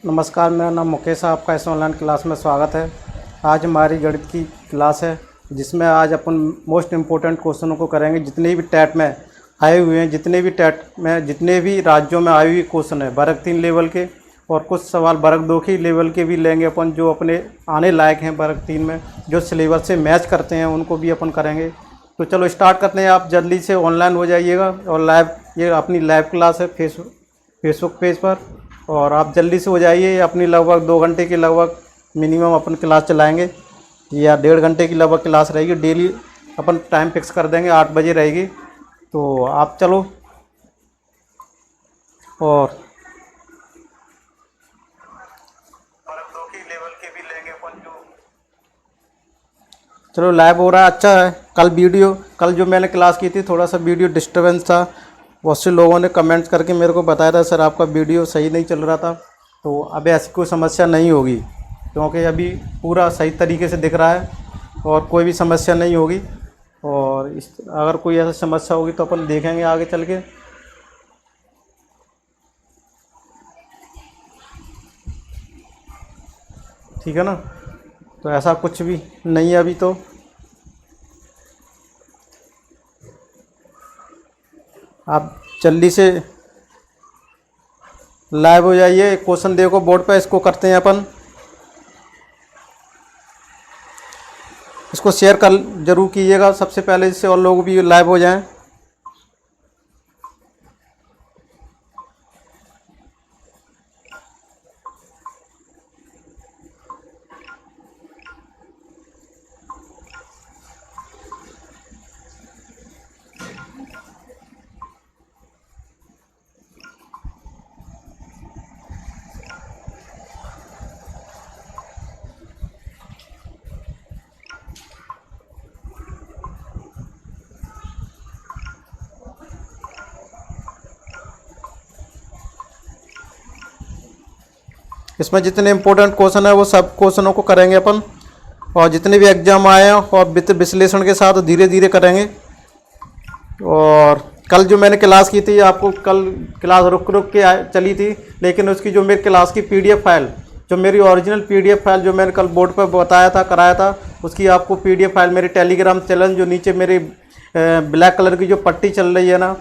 नमस्कार, मेरा नाम मुकेश है। आपका इस ऑनलाइन क्लास में स्वागत है। आज हमारी गणित की क्लास है जिसमें आज अपन मोस्ट इम्पोर्टेंट क्वेश्चनों को करेंगे। जितने भी टैट में आए हुए हैं, जितने भी राज्यों में आए हुए क्वेश्चन है वर्ग 3 लेवल के, और कुछ सवाल वर्ग 2 के लेवल के भी लेंगे अपन, जो अपने आने लायक हैं वर्ग 3 में, जो सिलेबस से मैच करते हैं उनको भी अपन करेंगे। तो चलो स्टार्ट करते हैं। आप जल्दी से ऑनलाइन हो जाइएगा और लाइव, ये अपनी लाइव क्लास है फेसबुक पेज पर, और आप जल्दी से हो जाइए। अपनी लगभग 2 घंटे की लगभग मिनिमम अपन क्लास चलाएंगे, या 1.5 घंटे की लगभग क्लास रहेगी। डेली अपन टाइम फिक्स कर देंगे, 8 बजे रहेगी। तो आप चलो, और वर्ग 2 की लेवल के भी लेंगे अपन जो। चलो लाइव हो रहा है, अच्छा है। कल जो मैंने क्लास की थी, थोड़ा सा वीडियो डिस्टर्बेंस था। बहुत से लोगों ने कमेंट्स करके मेरे को बताया था, सर आपका वीडियो सही नहीं चल रहा था। तो अब ऐसी कोई समस्या नहीं होगी, क्योंकि अभी पूरा सही तरीके से दिख रहा है और कोई भी समस्या नहीं होगी। और अगर कोई ऐसा समस्या होगी तो अपन देखेंगे आगे चल के। ठीक है ना? तो ऐसा कुछ भी नहीं है अभी। तो आप जल्दी से लाइव हो जाइए। क्वेश्चन देखो बोर्ड पर, इसको करते हैं अपन। इसको शेयर कर जरूर कीजिएगा सबसे पहले, जिससे और लोग भी लाइव हो जाएं। इसमें जितने इम्पोर्टेंट क्वेश्चन है वो सब क्वेश्चनों को करेंगे अपन, और जितने भी एग्जाम आए हैं और वित्त विश्लेषण के साथ धीरे धीरे करेंगे। और कल जो मैंने क्लास की थी, आपको कल क्लास रुक के चली थी, लेकिन उसकी जो मेरी क्लास की पीडीएफ फाइल, जो मेरी ओरिजिनल पीडीएफ फाइल जो मैंने कल बोर्ड पर बताया था, कराया था, उसकी आपको पीडीएफ फाइल मेरे टेलीग्राम चैनल, जो नीचे मेरी ब्लैक कलर की जो पट्टी चल रही है ना,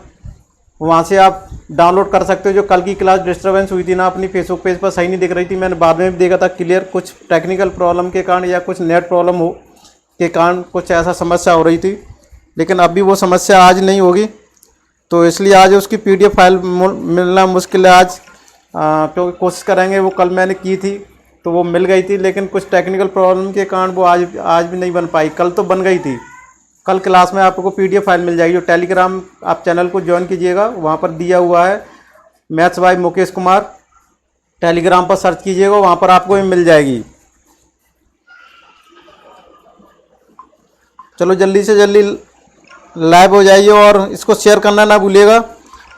वहाँ से आप डाउनलोड कर सकते हो। जो कल की क्लास डिस्टर्बेंस हुई थी ना, अपनी फेसबुक पेज पर सही नहीं दिख रही थी, मैंने बाद में भी देखा था क्लियर, कुछ टेक्निकल प्रॉब्लम के कारण या कुछ नेट प्रॉब्लम हो के कारण कुछ ऐसा समस्या हो रही थी। लेकिन अभी वो समस्या आज नहीं होगी, तो इसलिए आज उसकी पीडीएफ फाइल मिलना मुश्किल है आज, क्योंकि कोशिश करेंगे। वो कल मैंने की थी तो वो मिल गई थी, लेकिन कुछ टेक्निकल प्रॉब्लम के कारण वो आज भी नहीं बन पाई। कल तो बन गई थी। कल क्लास में आपको पीडीएफ फाइल मिल जाएगी। जो टेलीग्राम आप चैनल को ज्वाइन कीजिएगा, वहाँ पर दिया हुआ है maths by Mukesh Kumar, Telegram पर सर्च कीजिएगा, वहाँ पर आपको भी मिल जाएगी। चलो जल्दी से जल्दी लाइव हो जाइए, और इसको शेयर करना ना भूलिएगा,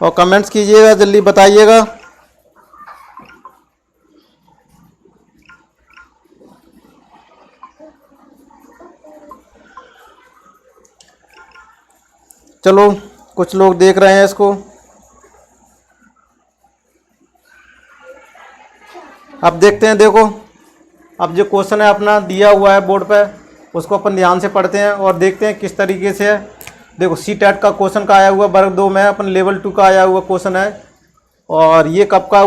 और कमेंट्स कीजिएगा, जल्दी बताइएगा। चलो कुछ लोग देख रहे हैं इसको। अब देखते हैं, देखो अब जो क्वेश्चन है अपना दिया हुआ है बोर्ड पे, उसको अपन ध्यान से पढ़ते हैं और देखते हैं किस तरीके से है। देखो सी टेट का क्वेश्चन का आया हुआ वर्ग 2 में, अपन लेवल 2 का आया हुआ क्वेश्चन है, और ये कब का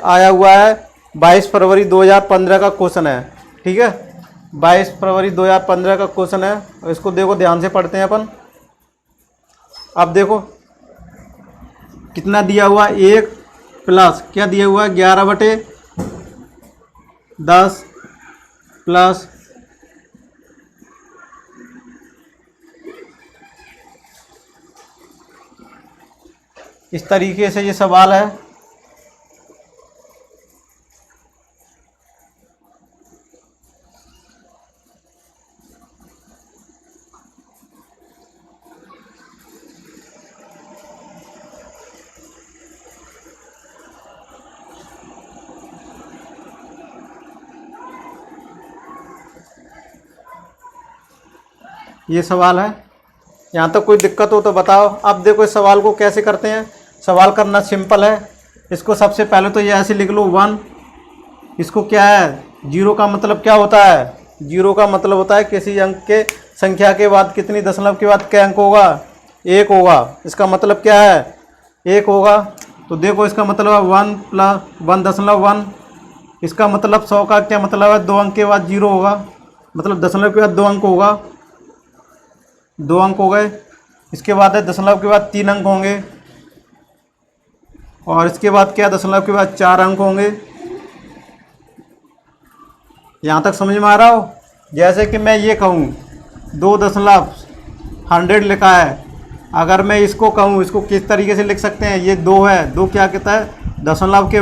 आया हुआ है 22 फरवरी 2015 का क्वेश्चन है। ठीक है, 22 फरवरी 2015 का क्वेश्चन है। इसको देखो ध्यान से पढ़ते हैं अपन। अब देखो कितना दिया हुआ, 1 प्लस क्या दिया हुआ है 11/10 प्लस इस तरीके से ये सवाल है। ये सवाल है। यहाँ तक कोई दिक्कत हो तो बताओ। अब देखो इस सवाल को कैसे करते हैं। सवाल करना सिंपल है। इसको सबसे पहले तो ये ऐसे लिख लो 1, इसको क्या है, जीरो का मतलब क्या होता है, जीरो का मतलब होता है किसी अंक के संख्या के बाद कितनी दशमलव के बाद क्या अंक होगा, एक होगा। इसका मतलब क्या है, एक होगा। तो देखो इसका मतलब है 1 + 1.1। इसका मतलब 100 का क्या मतलब है, 2 अंक के बाद जीरो होगा, मतलब दशमलव के बाद 2 अंक होगा, 2 अंक हो गए। इसके बाद है दशमलव के बाद 3 अंक होंगे, और इसके बाद क्या, दशमलव के बाद 4 अंक होंगे। यहाँ तक समझ में आ रहा हो। जैसे कि मैं ये कहूँ 2.100 लिखा है, अगर मैं इसको कहूँ, इसको किस तरीके से लिख सकते हैं, ये 2 है, 2 क्या कहता है, दशमलव के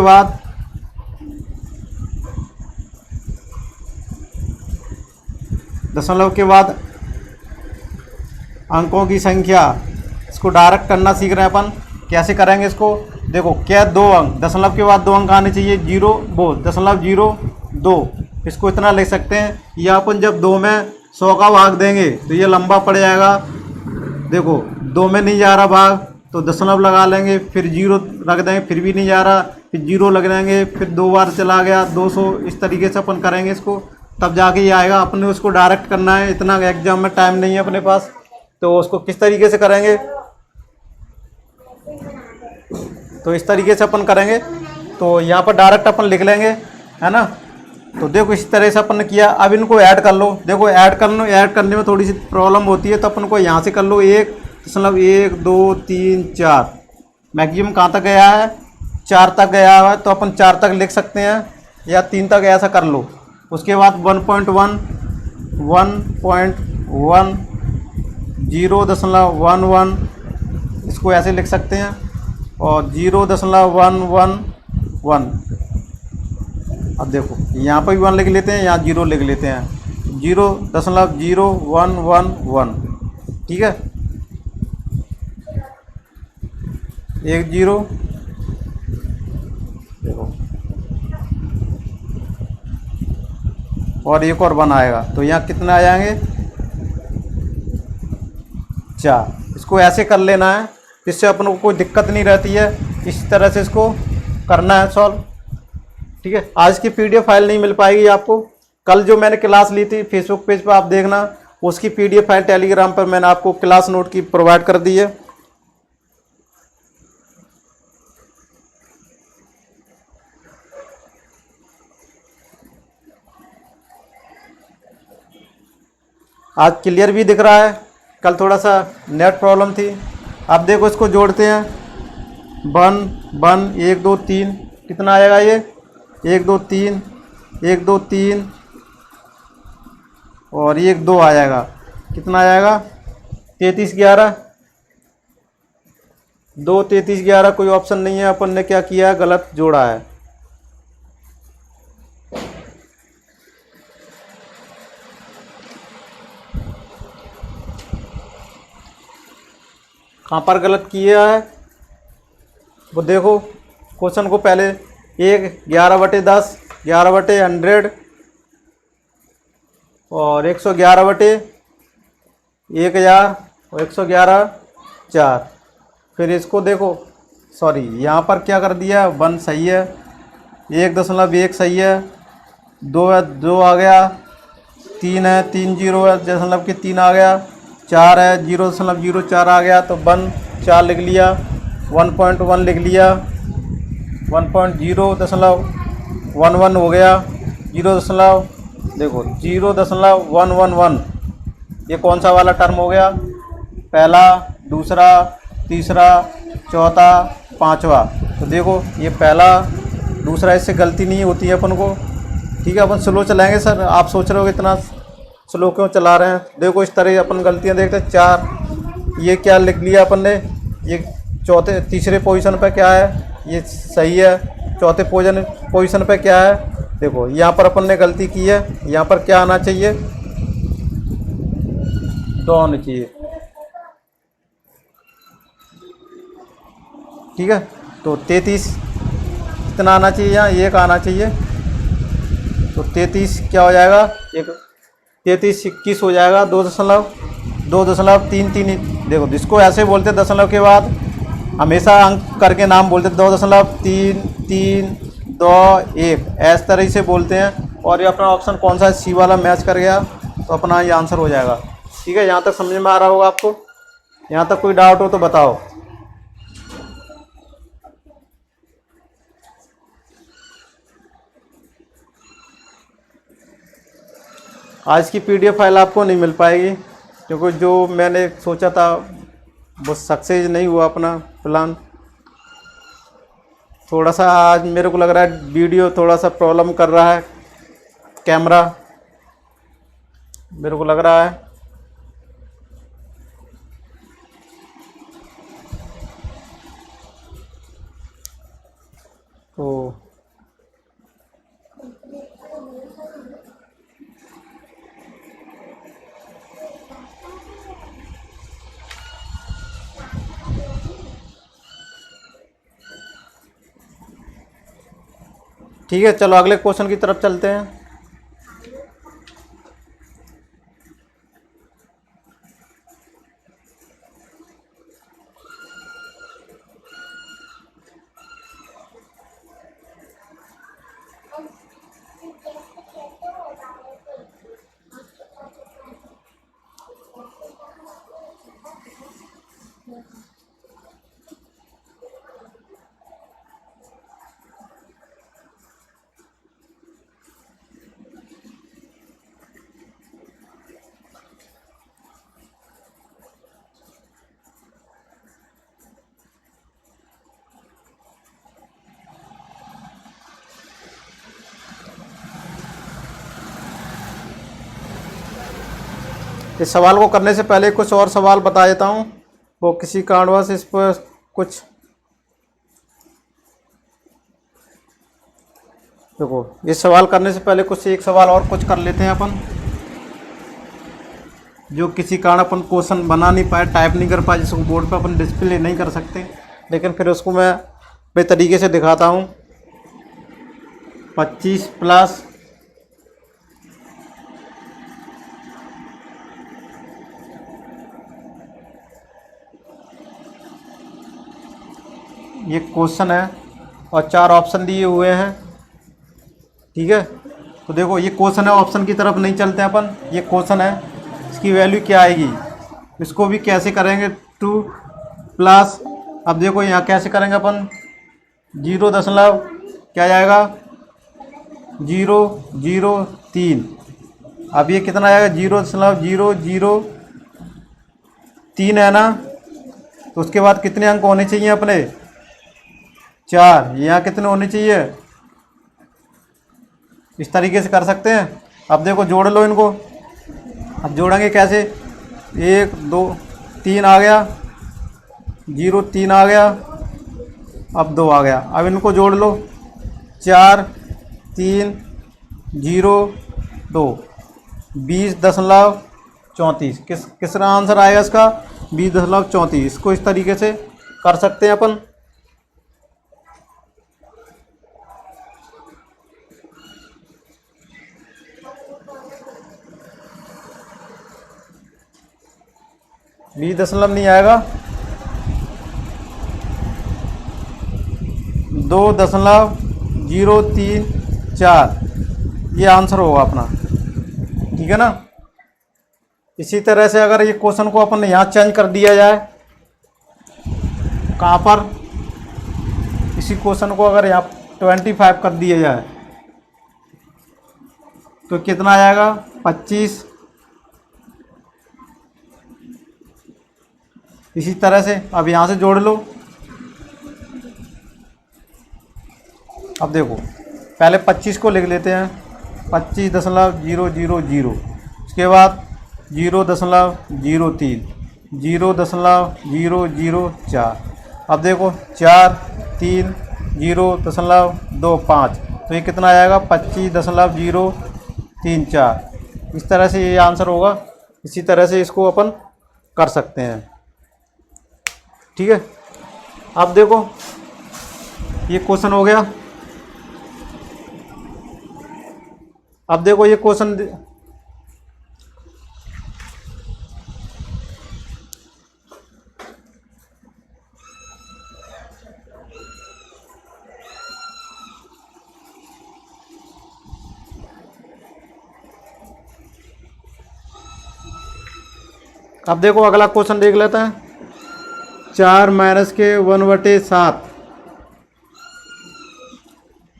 बाद अंकों की संख्या। इसको डायरेक्ट करना सीख रहे हैं अपन, कैसे करेंगे इसको। देखो क्या, 2 अंक, दशमलव के बाद 2 अंक आने चाहिए, 0.02। इसको इतना लिख सकते हैं। या अपन जब 2 में 100 का भाग देंगे तो ये लंबा पड़ जाएगा। देखो 2 में नहीं जा रहा भाग, तो दशमलव लगा लेंगे, फिर 0 रख देंगे, फिर भी नहीं जा रहा, फिर 0 लग देंगे, फिर 2 बार चला गया 200। इस तरीके से अपन करेंगे इसको, तब जाके ये आएगा। अपने उसको डायरेक्ट करना है, इतना एग्जाम में टाइम नहीं है अपने पास, तो उसको किस तरीके से करेंगे, तो इस तरीके से अपन करेंगे। तो यहाँ पर डायरेक्ट अपन लिख लेंगे, है ना। तो देखो इस तरह से अपन ने किया। अब इनको ऐड कर लो। देखो ऐड करने में थोड़ी सी प्रॉब्लम होती है, तो अपन को यहाँ से कर लो 1 2 3 4। मैक्सिमम कहाँ तक गया है, 4 तक गया है, तो अपन 4 तक लिख सकते हैं, या 3 तक, ऐसा कर लो। उसके बाद 1.1 0.11, इसको ऐसे लिख सकते हैं, और 0.111। अब देखो यहाँ पर भी 1 लिख लेते हैं, यहाँ 0 लिख लेते हैं, 0.0111। ठीक है, 1 0। देखो और एक और 1 आएगा, तो यहाँ कितना आ जाएंगे, 4। इसको ऐसे कर लेना है, इससे अपन को कोई दिक्कत नहीं रहती है। इस तरह से इसको करना है सॉल्व। ठीक है, आज की पीडीएफ फाइल नहीं मिल पाएगी आपको। कल जो मैंने क्लास ली थी फेसबुक पेज पर आप देखना, उसकी पीडीएफ फाइल टेलीग्राम पर मैंने आपको क्लास नोट की प्रोवाइड कर दी है। आज क्लियर भी दिख रहा है, कल थोड़ा सा नेट प्रॉब्लम थी। अब देखो इसको जोड़ते हैं, 1 2 3, कितना आएगा ये, 1 2 3 1 2 3, और 1 2 आ जाएगा, कितना आएगा, 33 11। 2 33 11 कोई ऑप्शन नहीं है, अपन ने क्या किया, गलत जोड़ा है। कहाँ पर गलत किया है वो देखो। क्वेश्चन को पहले 11/10, 11/100, और 111/1000, और 111 4। फिर इसको देखो, सॉरी यहाँ पर क्या कर दिया, 1 सही है, 1.1 सही है, 2 है 2 आ गया, 3 है 3 0 है, दशमलव के 3 आ गया, 4 है 0.04 आ गया, तो 1 4 लिख लिया, 1.1 लिख लिया, 1.0.11 हो गया, 0. देखो 0.111, ये कौन सा वाला टर्म हो गया, पहला, दूसरा, तीसरा, चौथा, पांचवा। तो देखो ये पहला दूसरा, इससे गलती नहीं होती है अपन को। ठीक है, अपन स्लो चलाएंगे। सर आप सोच रहे हो इतना स्लो क्यों चला रहे हैं, देखो इस तरह अपन गलतियां देखते हैं। 4 ये क्या लिख लिया अपन ने, ये तीसरे पोजीशन पे क्या है, ये सही है। चौथे पोजीशन पे क्या है, देखो यहाँ पर अपन ने गलती की है, यहाँ पर क्या आना चाहिए, 2 आना चाहिए। ठीक है, तो 33 कितना आना चाहिए, यहाँ 1 आना चाहिए, तो 33 क्या हो जाएगा, 33 21 हो जाएगा, 2.33। देखो इसको ऐसे बोलते दशमलव के बाद हमेशा अंक करके नाम बोलते, 2.33 दो एक, इस तरह से बोलते हैं। और ये अपना ऑप्शन कौन सा है, सी वाला मैच कर गया तो अपना ये आंसर हो जाएगा। ठीक है, यहाँ तक समझ में आ रहा होगा आपको? यहाँ तक कोई डाउट हो तो बताओ। आज की पीडीएफ फाइल आपको नहीं मिल पाएगी क्योंकि जो मैंने सोचा था वो सक्सेस नहीं हुआ अपना प्लान। थोड़ा सा आज मेरे को लग रहा है वीडियो थोड़ा सा प्रॉब्लम कर रहा है, कैमरा मेरे को लग रहा है। तो ठीक है, चलो अगले क्वेश्चन की तरफ चलते हैं। इस सवाल को करने से पहले कुछ और सवाल बता देता हूँ। वो किसी कारणवश इस पर कुछ, देखो इस सवाल करने से पहले कुछ एक सवाल और कुछ कर लेते हैं अपन। जो किसी कारण अपन क्वेश्चन बना नहीं पाए, टाइप नहीं कर पाए, जिसको बोर्ड पर अपन डिस्प्ले नहीं कर सकते, लेकिन फिर उसको मैं बेतरीके से दिखाता हूँ। 25 प्लस ये क्वेश्चन है और 4 ऑप्शन दिए हुए हैं। ठीक है, तो देखो ये क्वेश्चन है, ऑप्शन की तरफ नहीं चलते हैं अपन। ये क्वेश्चन है, इसकी वैल्यू क्या आएगी, इसको भी कैसे करेंगे 2 प्लस, अब देखो यहाँ कैसे करेंगे अपन, 0 दशमलव क्या जाएगा 003। अब ये कितना आएगा 0.003 है ना। तो उसके बाद कितने अंक होने चाहिए अपने, 4। यहाँ कितने होने चाहिए, इस तरीके से कर सकते हैं। अब देखो जोड़ लो इनको। अब जोड़ेंगे कैसे, 1 2 3 आ गया, 0.3 आ गया, अब 2 आ गया। अब इनको जोड़ लो, 4 3 0 2, 20.34। किसका आंसर आएगा इसका, 20.34। इसको इस तरीके से कर सकते हैं अपन। बीस दशमलव नहीं आएगा, 2.034 ये आंसर होगा अपना। ठीक है ना। इसी तरह से अगर ये क्वेश्चन को अपन यहाँ चेंज कर दिया जाए, कहाँ पर, इसी क्वेश्चन को अगर यहाँ 25 कर दिया जाए तो कितना आ जाएगा 25। इसी तरह से अब यहाँ से जोड़ लो। अब देखो पहले 25 को लिख लेते हैं, 25.000। उसके बाद 0.03, 0.004। अब देखो 4 3 0.25, तो ये कितना आएगा 25.034। इस तरह से ये आंसर होगा। इसी तरह से इसको अपन कर सकते हैं। ठीक है, अब देखो ये क्वेश्चन हो गया। अब देखो ये क्वेश्चन, अब देखो अगला क्वेश्चन देख लेते हैं। 4 माइनस के 1/7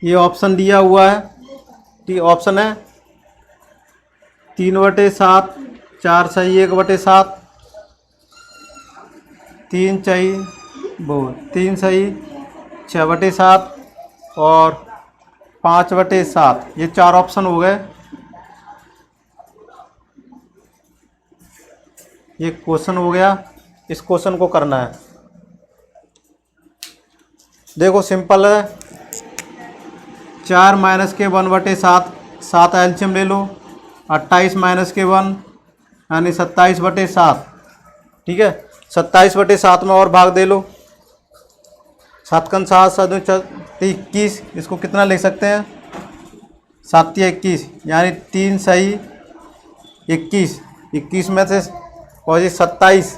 ये ऑप्शन दिया हुआ है। ठीक, ऑप्शन है 3/7, 4 सही 1/7, 3 सही 3 सही 6/7 और 5/7। ये 4 ऑप्शन हो गए। ये क्वेश्चन हो गया। इस क्वेश्चन को करना है। देखो सिंपल है। 4 माइनस के 1/7, 7 एलसीएम ले लो। 28 माइनस के 1 यानी 27/7। ठीक है, 27/7 में और भाग दे लो। 7 कन 7, 7 21। इसको कितना लिख सकते हैं? 7 या 21 यानी 3 सही 21। 21 में से और ये 27।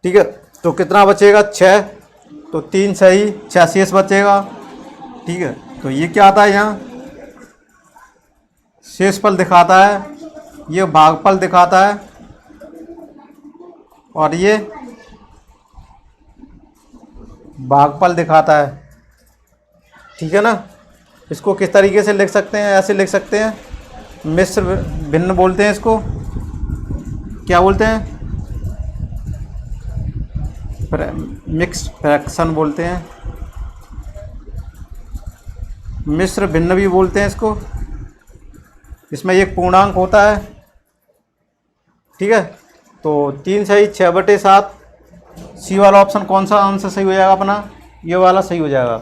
ठीक है, तो कितना बचेगा? 6। तो 3 सही 6 शेष बचेगा। ठीक है, तो ये क्या आता है? यहाँ शेषफल दिखाता है, ये भागफल दिखाता है और ये भागफल दिखाता है। ठीक है ना। इसको किस तरीके से लिख सकते हैं? ऐसे लिख सकते हैं, मिश्र भिन्न बोलते हैं इसको। क्या बोलते हैं? मिक्स्ड फ्रैक्शन बोलते हैं, मिश्र भिन्न भी बोलते हैं इसको। इसमें एक पूर्णांक होता है। ठीक है, तो 3 सही 6/7। सी वाला ऑप्शन कौन सा आंसर सही हो जाएगा अपना? ये वाला सही हो जाएगा।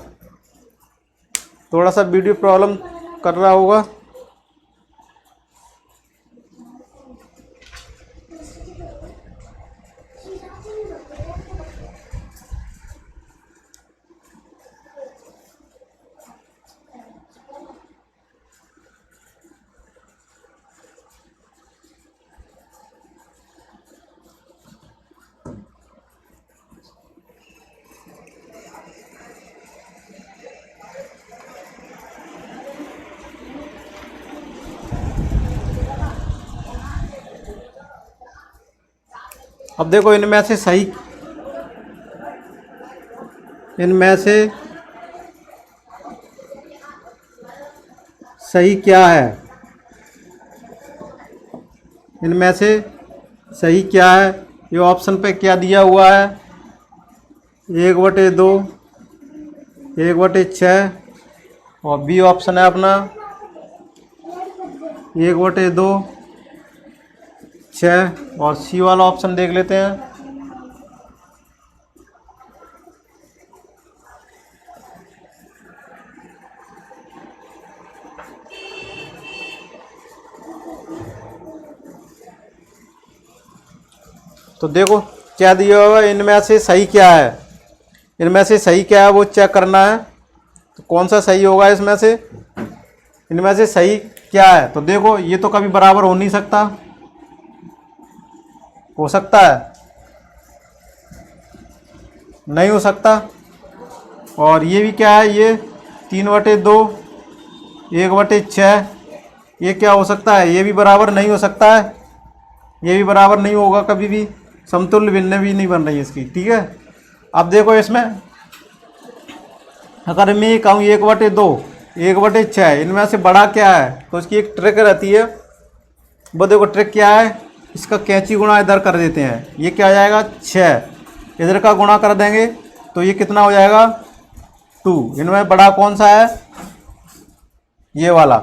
थोड़ा सा वीडियो प्रॉब्लम कर रहा होगा। अब देखो इनमें से सही क्या है? इनमें से सही क्या है? ये ऑप्शन पे क्या दिया हुआ है? 1/2, 1/6 और बी ऑप्शन है अपना 1/2, 6 और सी वाला ऑप्शन देख लेते हैं। तो देखो क्या दिया हुआ है, इनमें से सही क्या है? इनमें से सही क्या है वो चेक करना है। तो कौन सा सही होगा इसमें से? इनमें से सही क्या है? तो देखो ये तो कभी बराबर हो नहीं सकता। हो सकता है? नहीं हो सकता। और ये भी क्या है? ये 3/2, 1/6। ये क्या हो सकता है? ये भी बराबर नहीं हो सकता है। ये भी बराबर नहीं होगा कभी भी। समतुल्य भिन्न भी नहीं बन रही इसकी। ठीक है, अब देखो इसमें अगर मैं ये कहूँ 1/2, 1/6 इनमें से बड़ा क्या है? तो इसकी एक ट्रिक रहती है। वो देखो ट्रिक क्या है? इसका कैंची गुणा इधर कर देते हैं। ये क्या आ जाएगा? 6। इधर का गुणा कर देंगे तो ये कितना हो जाएगा? 2। इनमें बड़ा कौन सा है? ये वाला।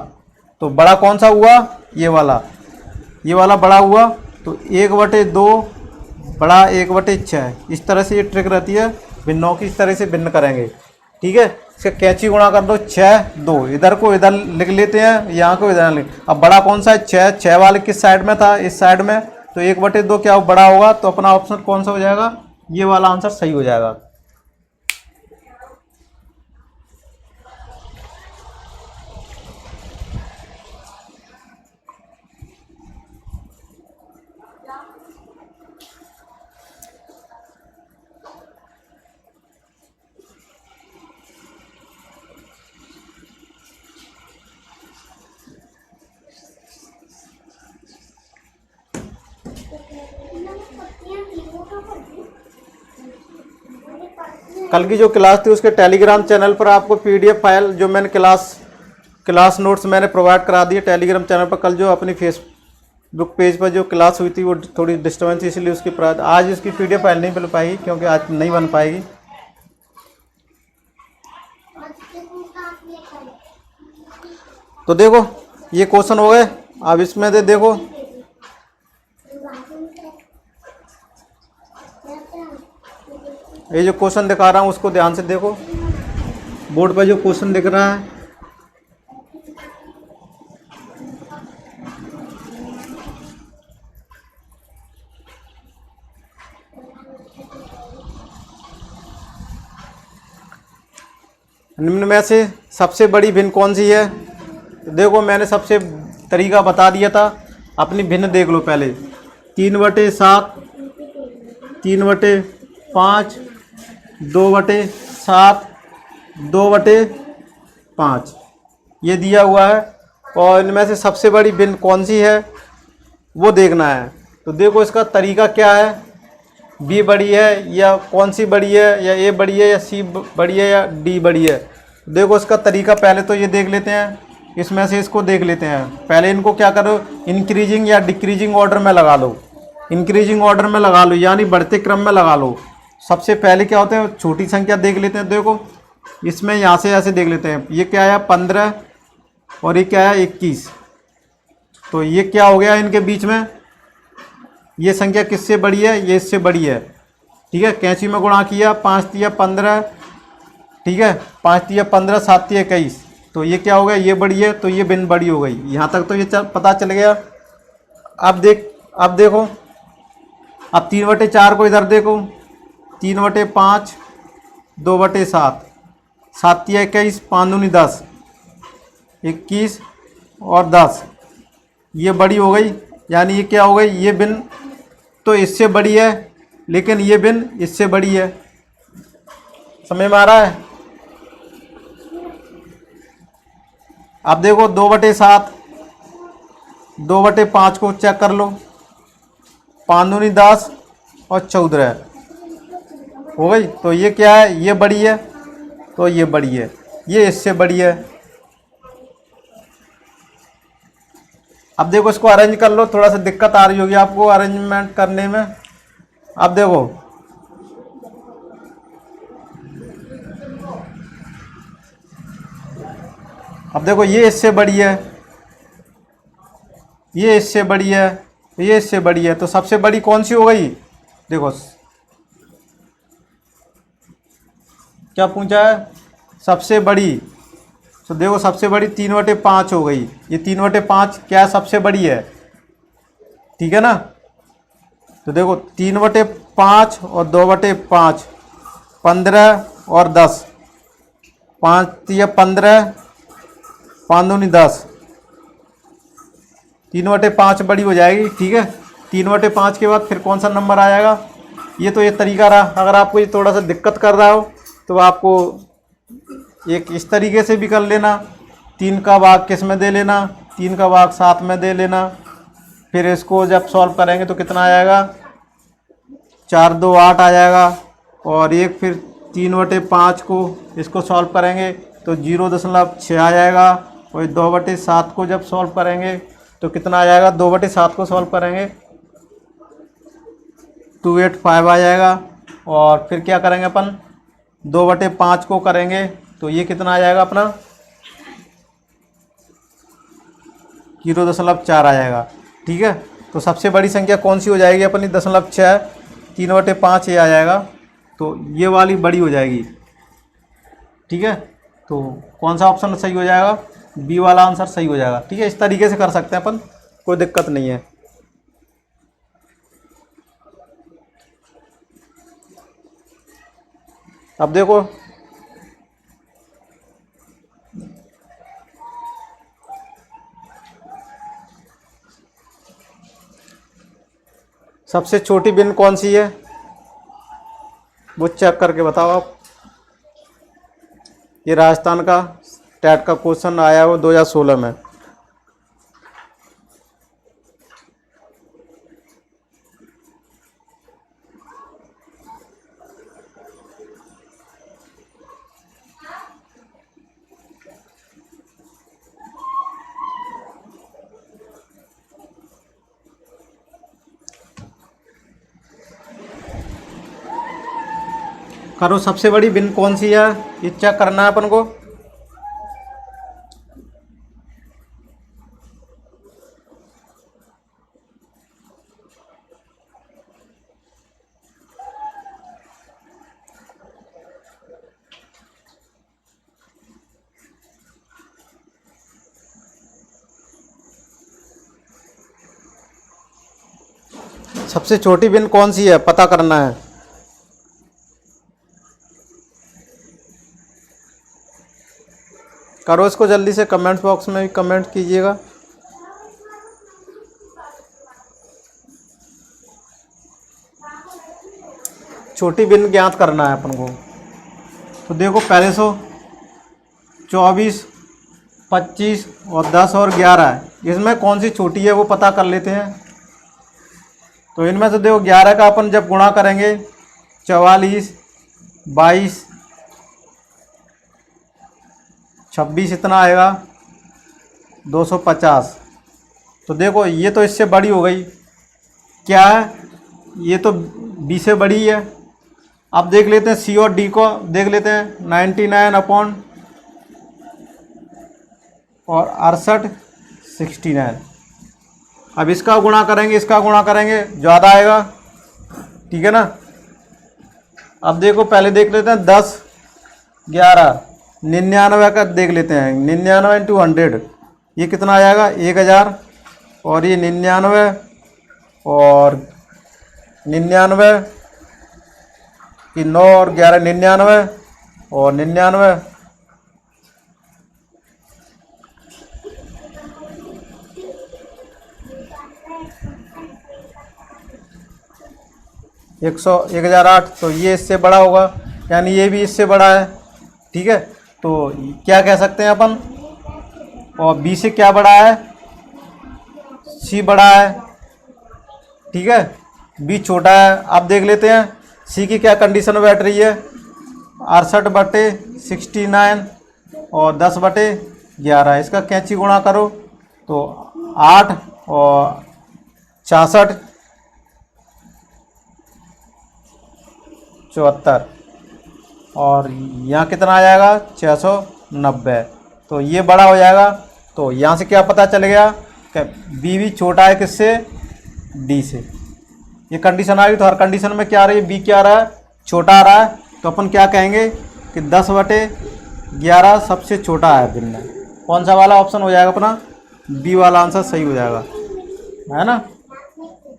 तो बड़ा कौन सा हुआ? ये वाला। ये वाला बड़ा हुआ। तो 1/2 बड़ा 1/6। इस तरह से ये ट्रिक रहती है। भिन्नों की इस तरह से भिन्न करेंगे। ठीक है, इसका कैंची गुणा कर दो 6, 2। इधर को इधर लिख लेते हैं, यहाँ को इधर लिख। अब बड़ा कौन सा है? 6। 6 वाले किस साइड में था? इस साइड में। तो 1/2 क्या बड़ा होगा? तो अपना ऑप्शन कौन सा हो जाएगा? ये वाला आंसर सही हो जाएगा। कल की जो क्लास थी उसके टेलीग्राम चैनल पर आपको पीडीएफ फाइल जो मैंने क्लास नोट्स मैंने प्रोवाइड करा दिए टेलीग्राम चैनल पर। कल जो अपनी फेसबुक पेज पर जो क्लास हुई थी वो थोड़ी डिस्टर्बेंस थी, इसलिए उसकी आज उसकी पीडीएफ फाइल नहीं मिल पाएगी, क्योंकि आज नहीं बन पाएगी। तो देखो ये क्वेश्चन हो गए। अब इसमें देखो ये जो क्वेश्चन दिखा रहा हूँ उसको ध्यान से देखो। बोर्ड पर जो क्वेश्चन दिख रहा है निम्न में से सबसे बड़ी भिन्न कौन सी है? तो देखो मैंने सबसे तरीका बता दिया था, अपनी भिन्न देख लो पहले। 3/7, 3/5, 2/7, 2/5 ये दिया हुआ है। और इनमें से सबसे बड़ी भिन्न कौन सी है वो देखना है। तो देखो इसका तरीका क्या है, बी बड़ी है या कौन सी बड़ी है, या ए बड़ी है या सी बड़ी है या डी बड़ी है। देखो इसका तरीका पहले तो ये देख लेते हैं, इसमें से इसको देख लेते हैं। पहले इनको क्या करो, इंक्रीजिंग या डिक्रीजिंग ऑर्डर में लगा लो। इंक्रीजिंग ऑर्डर में लगा लो यानी बढ़ते क्रम में लगा लो। सबसे पहले क्या होता है, छोटी संख्या देख लेते हैं। देखो इसमें यहाँ से ऐसे देख लेते हैं, ये क्या है 15 और ये क्या है 21। तो ये क्या हो गया इनके बीच में, ये संख्या किससे बड़ी है, ये इससे बड़ी है। ठीक है, कैंची में गुणा किया, 5 तिया 15, ठीक है 5 तिया 15, 7 तिया 21। तो ये क्या हो गया, ये बड़ी है तो ये भिन्न बड़ी हो गई। यहाँ तक तो ये पता चल गया। अब देखो अब 3/4 को इधर देखो, 3/5, 2/7, 7 तिया 21, 5 दूनी 10, 21 और 10 ये बड़ी हो गई। यानी ये क्या हो गई, ये भिन्न तो इससे बड़ी है, लेकिन ये भिन्न इससे बड़ी है। समझ में आ रहा है? अब देखो 2/7, 2/5 को चेक कर लो, 5 दूनी 10 और 14 हो गई। तो ये क्या है, ये बड़ी है तो ये बड़ी है, ये इससे बड़ी है। अब देखो इसको अरेंज कर लो, थोड़ा सा दिक्कत आ रही होगी आपको अरेंजमेंट करने में। अब देखो ये इससे बड़ी है, ये इससे बड़ी है, ये इससे बड़ी है। तो सबसे बड़ी कौन सी हो गई, देखो क्या पूछा है, सबसे बड़ी। तो देखो सबसे बड़ी 3/5 हो गई। ये 3/5 क्या सबसे बड़ी है, ठीक है ना। तो देखो 3/5 और 2/5, 15 और 10, 5 तिया 15, 5 दूनी 10, 3/5 बड़ी हो जाएगी। ठीक है, 3/5 के बाद फिर कौन सा नंबर आएगा, ये तो ये तरीका रहा। अगर आपको ये थोड़ा सा दिक्कत कर रहा हो तो आपको एक इस तरीके से भी कर लेना, 3 का भाग किस में दे लेना, 3 का भाग 7 में दे लेना। फिर इसको जब सॉल्व करेंगे तो कितना आएगा, 4 2 8 आ जाएगा। और एक फिर 3/5 को इसको सॉल्व करेंगे तो 0.6 आ जाएगा। और 2/7 को जब सॉल्व करेंगे तो कितना आ जाएगा, 2/7 को सॉल्व करेंगे 285 आ जाएगा। और फिर क्या करेंगे अपन, 2/5 को करेंगे तो ये कितना आ जाएगा अपना, 0.4 आ जाएगा। ठीक है, तो सबसे बड़ी संख्या कौन सी हो जाएगी अपनी, 0.6, 3/5 ये आ जाएगा। तो ये वाली बड़ी हो जाएगी। ठीक है, तो कौन सा ऑप्शन सही हो जाएगा, बी वाला आंसर सही हो जाएगा। ठीक है, इस तरीके से कर सकते हैं अपन, कोई दिक्कत नहीं है। अब देखो सबसे छोटी भिन्न कौन सी है वो चेक करके बताओ आप। ये राजस्थान का टेट का क्वेश्चन आया वो 2016 में। करो सबसे बड़ी बिन कौन सी है, ये चेक करना है अपन को। सबसे छोटी बिन कौन सी है पता करना है। करो इसको जल्दी से, कमेंट बॉक्स में भी कमेंट कीजिएगा। छोटी बिन ज्ञात करना है अपन को। तो देखो पहले 24, 25 और 10 और 11, इसमें कौन सी छोटी है वो पता कर लेते हैं। तो इनमें से देखो 11 का अपन जब गुणा करेंगे 44, 22, 26 इतना आएगा 250। तो देखो ये तो इससे बड़ी हो गई, क्या है ये तो बी से बड़ी है। अब देख लेते हैं सी और डी को, देख लेते हैं 99 अपॉन और 68 69। अब इसका गुणा करेंगे, इसका गुणा करेंगे, ज़्यादा आएगा, ठीक है ना। अब देखो पहले देख लेते हैं 10, 11, 99 का देख लेते हैं। 99 इंटू 100 ये कितना आ जाएगा 1000, और ये 99 और 99 कि 9 और 11 99 और 99 1008। तो ये इससे बड़ा होगा, यानी ये भी इससे बड़ा है, ठीक है। तो क्या कह सकते हैं अपन, और बी से क्या बड़ा है, सी बड़ा है, ठीक है, बी छोटा है। अब देख लेते हैं सी की क्या कंडीशन बैठ रही है, 68/69 और 10/11। इसका कैंची गुणा करो तो 8 और 66 74, और यहाँ कितना आ जाएगा 690। तो ये बड़ा हो जाएगा। तो यहाँ से क्या पता चल गया कि बी भी छोटा है किससे, डी से। ये कंडीशन आ गई। तो हर कंडीशन में क्या आ रही है, बी क्या आ रहा है, छोटा आ रहा है। तो अपन क्या कहेंगे कि 10/11 सबसे छोटा है भिन्न। कौन सा वाला ऑप्शन हो जाएगा अपना, बी वाला आंसर सही हो जाएगा, है ना।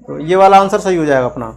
तो ये वाला आंसर सही हो जाएगा अपना।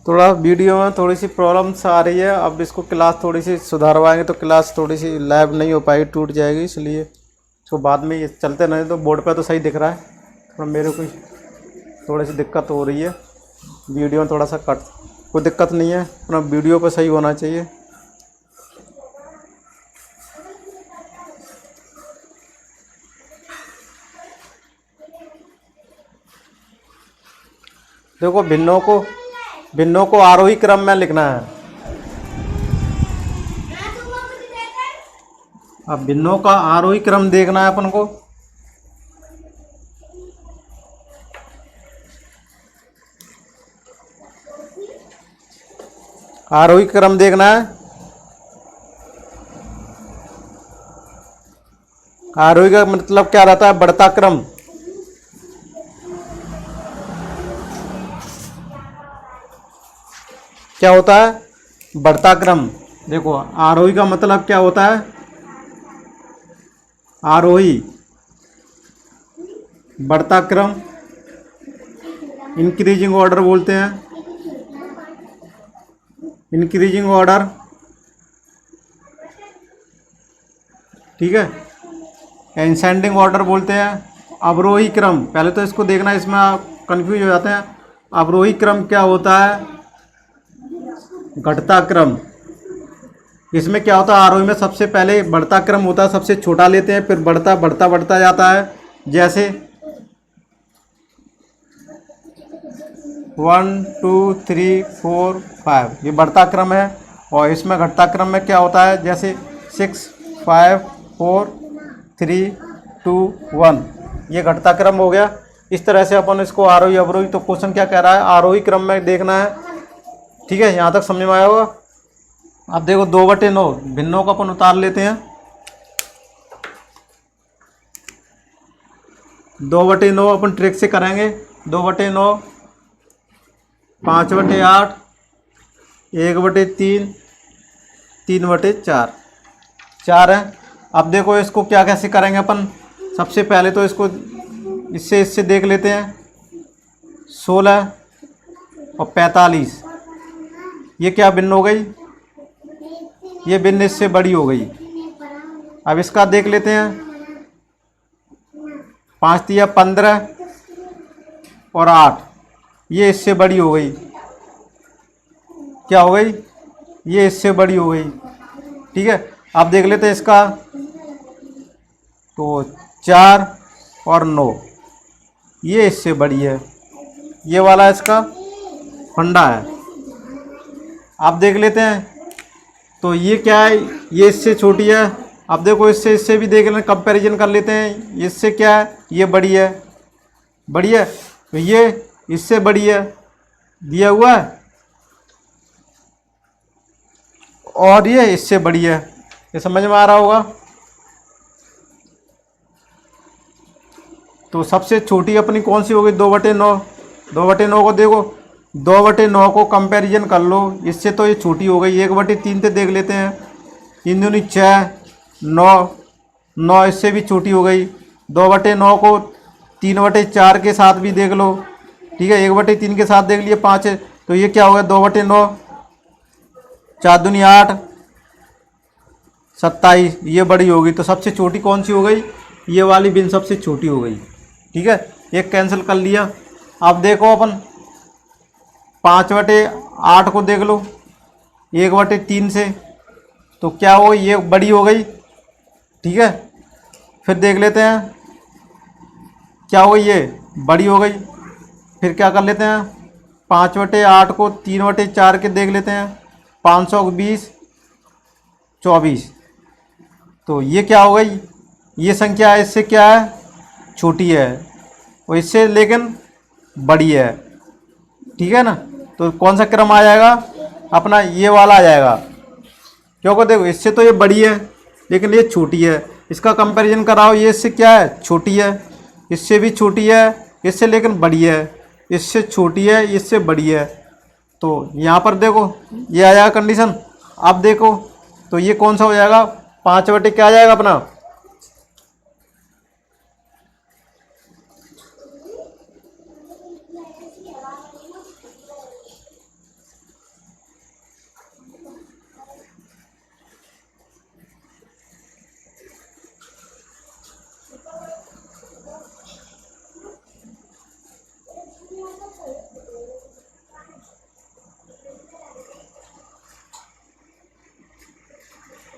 थोड़ा वीडियो में थोड़ी सी प्रॉब्लम्स आ रही है। अब इसको क्लास थोड़ी सी सुधारवाएंगे तो क्लास थोड़ी सी लाइव नहीं हो पाएगी, टूट जाएगी, इसलिए इसको बाद में ये चलते नहीं। तो बोर्ड पे तो सही दिख रहा है, थोड़ा मेरे को थोड़ी सी दिक्कत हो रही है, वीडियो में थोड़ा सा कट, कोई दिक्कत नहीं है, अपना वीडियो पे सही होना चाहिए। देखो भिन्नों को आरोही क्रम में लिखना है। अब भिन्नों का आरोही क्रम देखना है अपन को। आरोही क्रम देखना है। आरोही का मतलब क्या रहता है, बढ़ता क्रम। क्या होता है, बढ़ता क्रम। देखो आरोही का मतलब क्या होता है, आरोही बढ़ता क्रम, इंक्रीजिंग ऑर्डर बोलते हैं, इंक्रीजिंग ऑर्डर, ठीक है। एंसेंडिंग ऑर्डर बोलते हैं। अवरोही क्रम, पहले तो इसको देखना, इसमें आप कन्फ्यूज हो जाते हैं। अवरोही क्रम क्या होता है? घटता क्रम। इसमें क्या होता है, आरोही में सबसे पहले बढ़ता क्रम होता है, सबसे छोटा लेते हैं, फिर बढ़ता बढ़ता बढ़ता जाता है। जैसे 1 2 3 4 5 ये बढ़ता क्रम है। और इसमें घटता क्रम में क्या होता है, जैसे 6 5 4 3 2 1 ये घटता क्रम हो गया। इस तरह से अपन इसको आरोही अवरोही, तो क्वेश्चन क्या कह रहा है, आरोही क्रम में देखना है। ठीक है, यहाँ तक समझ में आया होगा। अब देखो 2/9 भिन्नों को अपन उतार लेते हैं। 2/9 अपन ट्रिक से करेंगे। 2/9 5/8 1/3 3/4 4 है। अब देखो इसको क्या कैसे करेंगे अपन। सबसे पहले तो इसको इससे देख लेते हैं। 16 और 45 ये क्या भिन्न हो गई, ये भिन्न इससे बड़ी हो गई। अब इसका देख लेते हैं। 5 तिया 15 और 8 ये इससे बड़ी हो गई। क्या हो गई, ये इससे बड़ी हो गई। ठीक है, अब देख लेते हैं इसका। तो 4 और 9 ये इससे बड़ी है। ये वाला इसका फंडा है। आप देख लेते हैं। तो ये क्या है, ये इससे छोटी है। अब देखो इससे भी देख लें, कंपैरिजन कर लेते हैं। इससे क्या है, ये बड़ी है, बड़ी है। तो ये इससे बड़ी है, दिया हुआ है, और ये इससे बड़ी है। ये समझ में आ रहा होगा। तो सबसे छोटी अपनी कौन सी होगी, 2/9। 2/9 को देखो, 2/9 को कंपैरिजन कर लो, इससे तो ये छोटी हो गई। 1/3 से देख लेते हैं। 3 दूनी 6 9 9 इससे भी छोटी हो गई। 2/9 को 3/4 के साथ भी देख लो। ठीक है, 1/3 के साथ देख लिए 5 है। तो ये क्या हो गया, 2/9 4 दूनी 8 27 ये बड़ी होगी। तो सबसे छोटी कौन सी हो गई, ये वाली बिन सबसे छोटी हो गई। ठीक है, एक कैंसिल कर लिया। अब देखो अपन 5/8 को देख लो 1/3 से, तो क्या हो गई, ये बड़ी हो गई। ठीक है, फिर देख लेते हैं क्या हो गई, ये बड़ी हो गई। फिर क्या कर लेते हैं, 5/8 को 3/4 के देख लेते हैं। 520 24 तो ये क्या हो गई, ये संख्या है, इससे क्या है, छोटी है, और इससे लेकिन बड़ी है। ठीक है ना, तो कौन सा क्रम आ जाएगा अपना, ये वाला आ जाएगा। क्योंकि देखो इससे तो ये बड़ी है लेकिन ये छोटी है। इसका कंपैरिजन कराओ, ये इससे क्या है, छोटी है, इससे भी छोटी है, इससे लेकिन बड़ी है, इससे छोटी है, इससे बड़ी है। तो यहाँ पर देखो ये आ जाएगा कंडीशन। अब देखो तो ये कौन सा हो जाएगा, 5 क्या आ जाएगा अपना,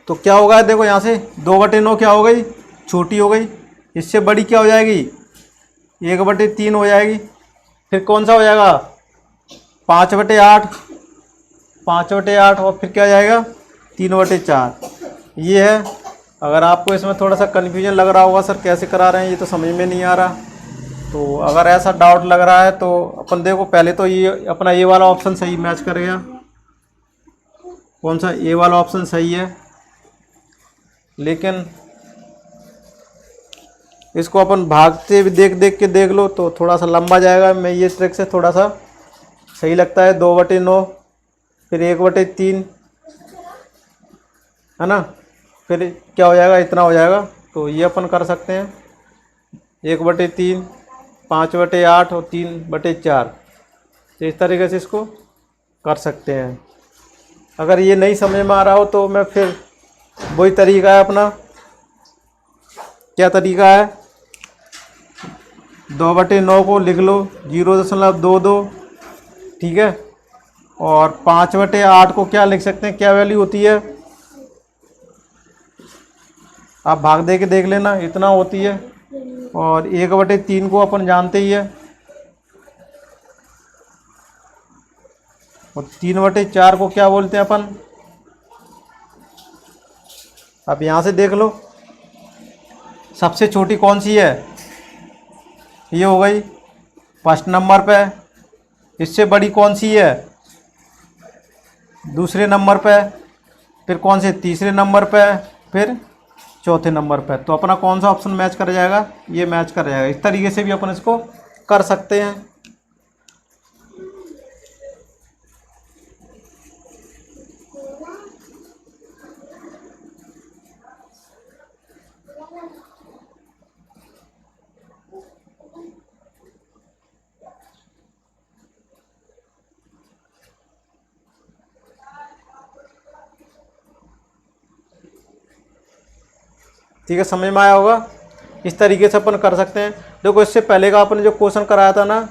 तो क्या होगा, देखो यहाँ से 2/9 क्या हो गई, छोटी हो गई, इससे बड़ी क्या हो जाएगी, 1/3 हो जाएगी। फिर कौन सा हो जाएगा, 5/8 5/8 और फिर क्या जाएगा 3/4। ये है। अगर आपको इसमें थोड़ा सा कन्फ्यूजन लग रहा होगा, सर कैसे करा रहे हैं ये तो समझ में नहीं आ रहा, तो अगर ऐसा डाउट लग रहा है तो अपन देखो पहले तो ये अपना ये वाला ऑप्शन सही मैच करेगा। कौन सा, ये वाला ऑप्शन सही है, लेकिन इसको अपन भागते भी देख के देख लो तो थोड़ा सा लंबा जाएगा। मैं ये ट्रिक से थोड़ा सा सही लगता है, 2/9 फिर 1/3 है ना, फिर क्या हो जाएगा, इतना हो जाएगा। तो ये अपन कर सकते हैं 1/3 5/8 और 3/4, तो इस तरीके से इसको कर सकते हैं। अगर ये नहीं समझ में आ रहा हो तो मैं फिर वही तरीका है अपना, क्या तरीका है, 2/9 को लिख लो 0.22, ठीक है। और 5/8 को क्या लिख सकते हैं, क्या वैल्यू होती है, आप भाग दे के देख लेना, इतना होती है। और 1/3 को अपन जानते ही है, और 3/4 को क्या बोलते हैं अपन। अब यहाँ से देख लो सबसे छोटी कौन सी है, ये हो गई फर्स्ट नंबर पे। इससे बड़ी कौन सी है, दूसरे नंबर पे। फिर कौन से, तीसरे नंबर पे, फिर चौथे नंबर पे। तो अपना कौन सा ऑप्शन मैच कर जाएगा, ये मैच कर जाएगा। इस तरीके से भी अपन इसको कर सकते हैं। ठीक है, समझ में आया होगा। इस तरीके से अपन कर सकते हैं। देखो इससे पहले का अपन जो क्वेश्चन कराया था ना,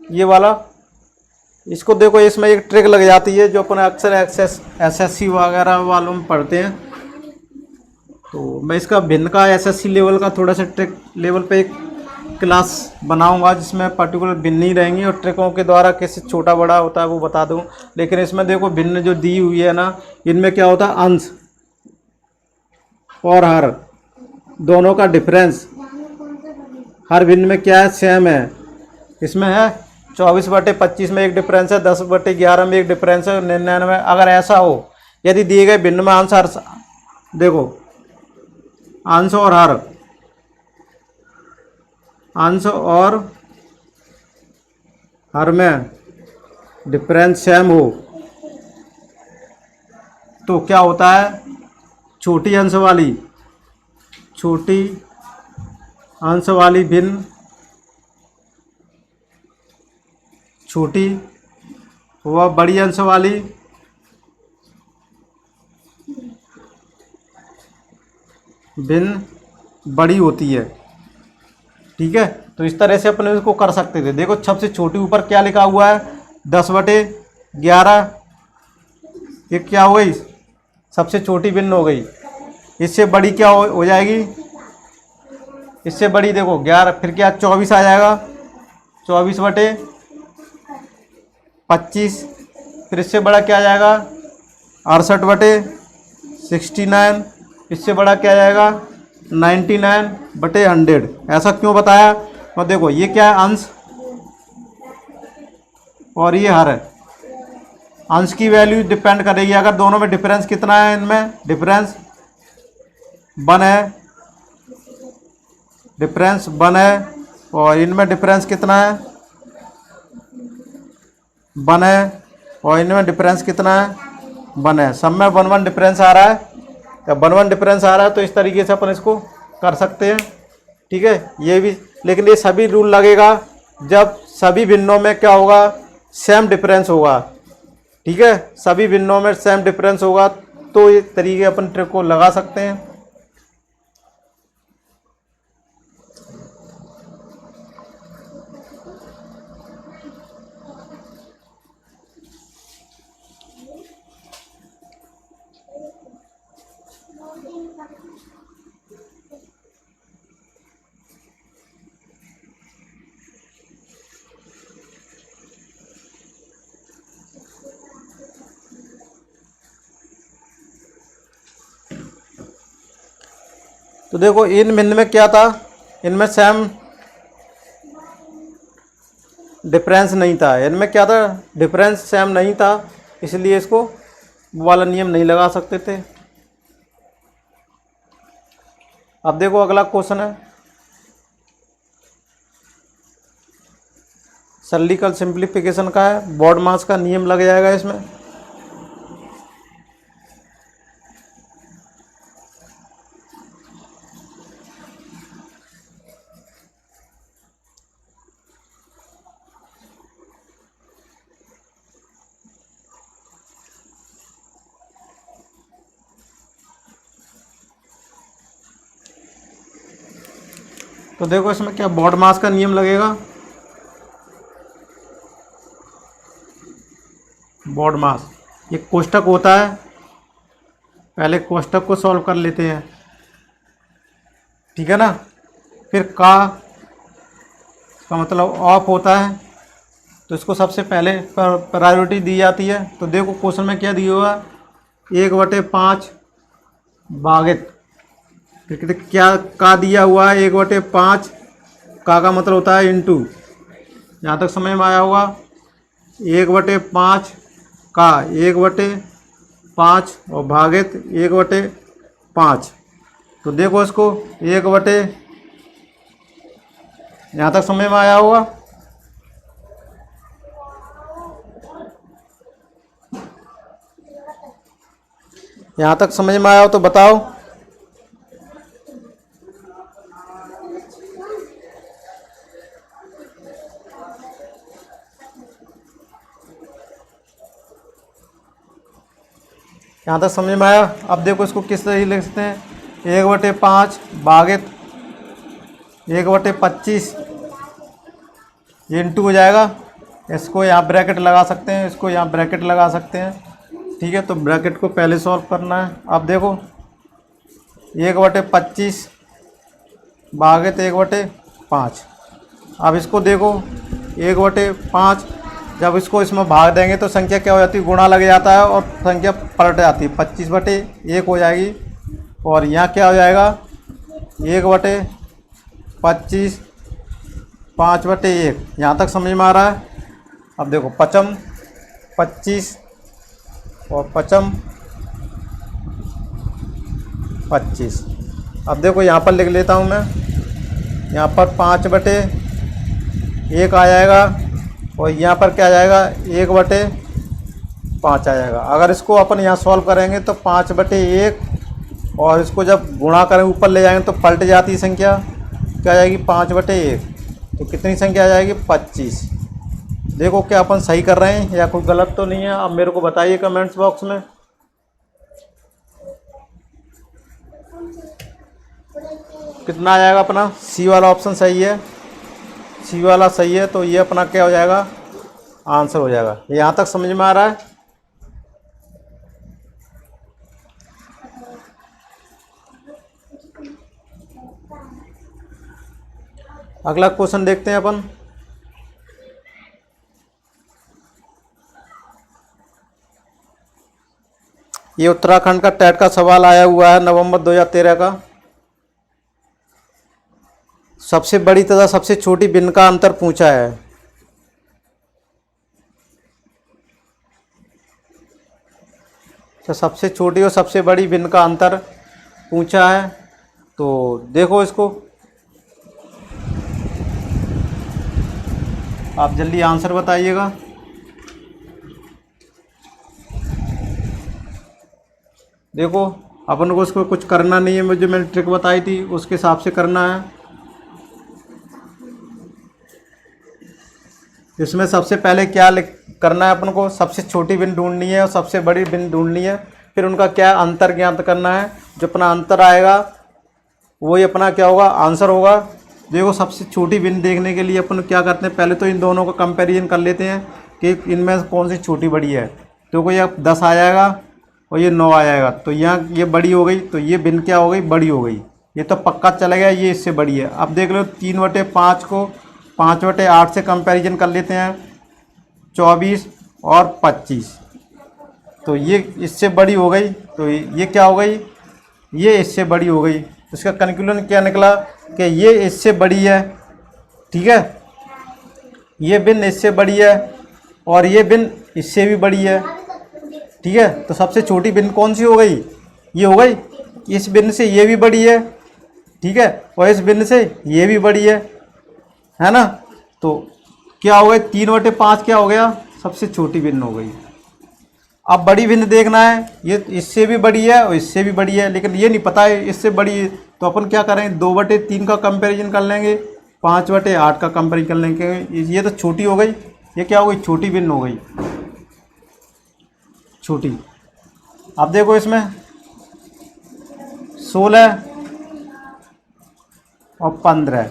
ये वाला, इसको देखो, इसमें एक ट्रिक लग जाती है जो अपन अक्सर एसएससी वगैरह वालों में पढ़ते हैं। तो मैं इसका भिन्न का एसएससी लेवल का थोड़ा सा ट्रिक लेवल पे एक क्लास बनाऊंगा जिसमें पर्टिकुलर भिन्न ही रहेंगी, और ट्रिकों के द्वारा कैसे छोटा बड़ा होता है वो बता दूँ। लेकिन इसमें देखो भिन्न जो दी हुई है ना, इनमें क्या होता है, अंश और हर दोनों का डिफरेंस हर भिन्न में क्या है, सेम है। इसमें है 24/25 में एक डिफरेंस है, 10/11 में एक डिफरेंस है, 99। अगर ऐसा हो, यदि दिए गए भिन्न में आंसर, देखो अंश और हर, अंश और हर में डिफरेंस सेम हो, तो क्या होता है, छोटी अंश वाली भिन्न छोटी व बड़ी अंश वाली भिन्न बड़ी होती है। ठीक है, तो इस तरह से अपन इसको कर सकते थे। देखो सबसे छोटी ऊपर क्या लिखा हुआ है, 10/11, ये क्या हो गई, सबसे छोटी भिन्न हो गई। इससे बड़ी क्या हो जाएगी, इससे बड़ी देखो 11, फिर क्या 24 आ जाएगा, 24/25। फिर इससे बड़ा क्या आ जाएगा, 68/69। इससे बड़ा क्या आ जाएगा, 99/100। ऐसा क्यों बताया, और देखो ये क्या है, अंश और ये हर है। अंश की वैल्यू डिपेंड करेगी, अगर दोनों में डिफरेंस कितना है, इनमें डिफरेंस 1 है, डिफरेंस 1 है, और इनमें डिफरेंस कितना है, 1 है, और इनमें डिफरेंस कितना है, 1 है। सब में 1 डिफरेंस आ रहा है, जब 1 डिफरेंस आ रहा है तो इस तरीके से अपन इसको कर सकते हैं। ठीक है, ये भी, लेकिन ये सभी रूल लगेगा जब सभी भिन्नों में क्या होगा, सेम डिफरेंस होगा। ठीक है, सभी भिन्नों में सेम डिफरेंस होगा, तो ये तरीके अपन ट्रिक को लगा सकते हैं। तो देखो इन भिन्न में क्या था, इनमें सेम डिफरेंस नहीं था, इनमें क्या था, डिफरेंस सेम नहीं था, इसलिए इसको वो वाला नियम नहीं लगा सकते थे। अब देखो अगला क्वेश्चन है, सरलीकरण सिंप्लीफिकेशन का है, बॉड मास का नियम लग जाएगा इसमें। तो देखो इसमें क्या बॉड मास का नियम लगेगा। बॉड मास ये कोष्टक होता है, पहले कोष्टक को सॉल्व कर लेते हैं, ठीक है ना। फिर का मतलब ऑफ होता है, तो इसको सबसे पहले प्रायोरिटी दी जाती है। तो देखो क्वेश्चन में क्या दिया हुआ, 1/5 भागित क्या का दिया हुआ है, 1/5 का मतलब होता है इंटू, यहाँ तक समझ में आया होगा। 1/5 का 1/5 और भागित 1/5। तो देखो इसको यहाँ तक समझ में आया होगा। यहाँ तक समझ में आया हो तो बताओ। यहाँ तक समझ में आया। अब देखो इसको किस तरह लिख सकते हैं, 1/5 भागित 1/25 इंटू हो जाएगा। इसको यहाँ ब्रैकेट लगा सकते हैं, इसको यहाँ ब्रैकेट लगा सकते हैं, ठीक है। तो ब्रैकेट को पहले सॉल्व करना है। अब देखो 1/25 भागित 1/5। अब इसको देखो 1/5, जब इसको इसमें भाग देंगे तो संख्या क्या हो जाती है, गुणा लग जाता है और संख्या पलट जाती है, 25/1 हो जाएगी। और यहाँ क्या हो जाएगा, 1/25 5/1। यहाँ तक समझ में आ रहा है। अब देखो 5 25 और 5 25। अब देखो यहाँ पर लिख लेता हूँ मैं, यहाँ पर 5/1 आ जाएगा और यहाँ पर क्या आ जाएगा, 1/5 आ जाएगा। अगर इसको अपन यहाँ सॉल्व करेंगे तो 5/1 और इसको जब गुणा करें ऊपर ले जाएंगे तो पलट जाती है संख्या, क्या आ जाएगी 5/1। तो कितनी संख्या आ जाएगी, 25। देखो क्या अपन सही कर रहे हैं या कोई गलत तो नहीं है। अब मेरे को बताइए कमेंट्स बॉक्स में। कितना आ जाएगा अपना, सी वाला ऑप्शन सही है, सी वाला सही है। तो ये अपना क्या हो जाएगा, आंसर हो जाएगा। यहाँ तक समझ में आ रहा है। अगला क्वेश्चन देखते हैं अपन। ये उत्तराखंड का टेट का सवाल आया हुआ है नवंबर 2013 का। सबसे बड़ी तथा सबसे छोटी बिन का अंतर पूछा है। तो सबसे छोटी और सबसे बड़ी बिन का अंतर पूछा है। तो देखो इसको, आप जल्दी आंसर बताइएगा। देखो अपन को इसको कुछ करना नहीं है, मुझे मैंने ट्रिक बताई थी उसके हिसाब से करना है। इसमें सबसे पहले क्या करना है अपन को, सबसे छोटी बिन ढूंढनी है और सबसे बड़ी बिन ढूंढनी है। फिर उनका क्या अंतर ज्ञात करना है। जो अपना अंतर आएगा वही अपना क्या होगा, आंसर होगा। देखो सबसे छोटी बिन देखने के लिए अपन क्या करते हैं, पहले तो इन दोनों का कंपैरिजन कर लेते हैं कि इनमें कौन सी छोटी बड़ी है। तो कोई अब 10 आ जाएगा और ये 9 आ जाएगा, तो यहाँ ये बड़ी हो गई, तो ये बिन क्या हो गई, बड़ी हो गई। ये तो पक्का चला गया, ये इससे बड़ी है। अब देख लो 3/5 को 5/8 से कंपैरिजन कर लेते हैं, 24 और 25। तो ये इससे बड़ी हो गई, तो ये क्या हो गई, ये इससे बड़ी हो गई। इसका कंक्लूजन क्या निकला कि ये इससे बड़ी है, ठीक है। ये बिन इससे बड़ी है और ये बिन इससे भी बड़ी है, ठीक है। तो सबसे छोटी बिन कौन सी हो गई, ये हो गई। इस बिन से ये भी बड़ी है, ठीक है, और इस बिन से ये भी बड़ी है ना। तो क्या हो गया, 3/5 क्या हो गया, सबसे छोटी बिन हो गई। अब बड़ी भिन्न देखना है, ये इससे भी बड़ी है और इससे भी बड़ी है, लेकिन ये नहीं पता है इससे बड़ी है। तो अपन क्या करें, 2/3 का कंपैरिजन कर लेंगे, 5/8 का कंपैरिजन कर लेंगे। ये तो छोटी हो गई, ये क्या हो गई, छोटी भिन्न हो गई, छोटी। अब देखो इसमें 16 और 15,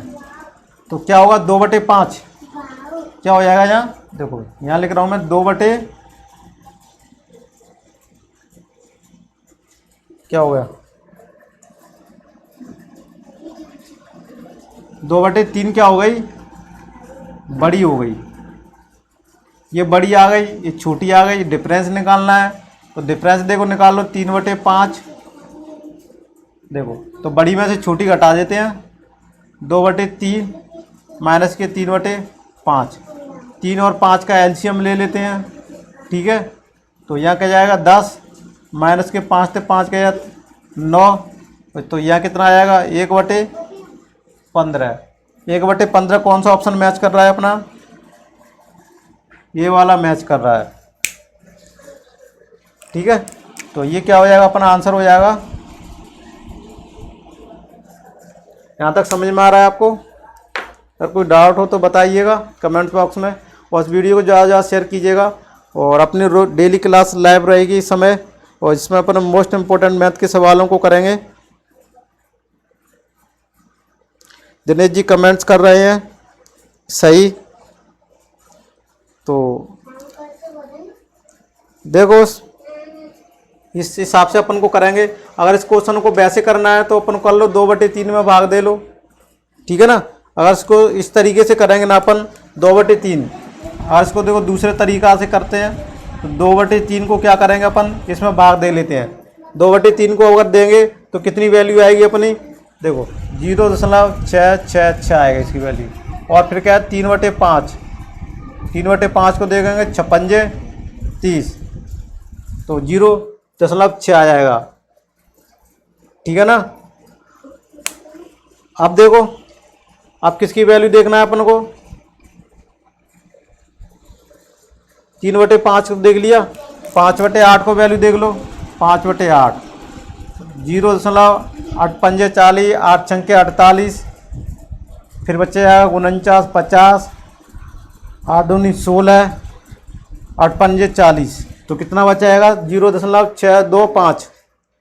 तो क्या होगा 2/5 क्या हो जाएगा यहाँ, देखो यहाँ लिख रहा हूँ मैं 2 बटे क्या हो गया 2/3 क्या हो गई, बड़ी हो गई। ये बड़ी आ गई, ये छोटी आ गई, डिफरेंस निकालना है तो डिफरेंस देखो निकाल लो 3/5। देखो तो बड़ी में से छोटी घटा देते हैं, 2/3 माइनस के 3/5, 3 और 5 का एलसीएम ले लेते हैं। ठीक है, तो यहाँ क्या जाएगा 10 माइनस के 5 से 5 का 9, तो यहाँ कितना आ जाएगा 1/15। 1/15 कौन सा ऑप्शन मैच कर रहा है अपना, ये वाला मैच कर रहा है। ठीक है, तो ये क्या हो जाएगा अपना आंसर हो जाएगा। यहाँ तक समझ में आ रहा है आपको? अगर कोई डाउट हो तो बताइएगा कमेंट बॉक्स में, और इस वीडियो को ज़्यादा ज़्यादा शेयर कीजिएगा। और अपनी डेली क्लास लाइव रहेगी इस समय, और इसमें अपन मोस्ट इम्पोर्टेंट मैथ के सवालों को करेंगे। दिनेश जी कमेंट्स कर रहे हैं सही, तो देखो इस हिसाब से अपन को करेंगे। अगर इस क्वेश्चन को वैसे करना है तो अपन कर लो 2/3 में भाग दे लो, ठीक है ना। अगर इसको इस तरीके से करेंगे ना अपन 2/3, और इसको देखो दूसरे तरीका से करते हैं तो 2/3 को क्या करेंगे अपन इसमें भाग दे लेते हैं। 2/3 को अगर देंगे तो कितनी वैल्यू आएगी अपनी, देखो 0.666 आएगा इसकी वैल्यू। और फिर क्या है 3/5, 3/5 को देखेंगे 56 30, तो 0.6 आ जाएगा। ठीक है ना। अब देखो अब किसकी वैल्यू देखना है अपन को, 3/5 को देख लिया, 5/8 को वैल्यू देख लो, 5/8, 0.8 पंजे 40, 8 छंके 48, फिर बच्चे जाएगा 49 50, 8 दूनी 16, 8 पंजे 40, तो कितना बचाएगा 0.625,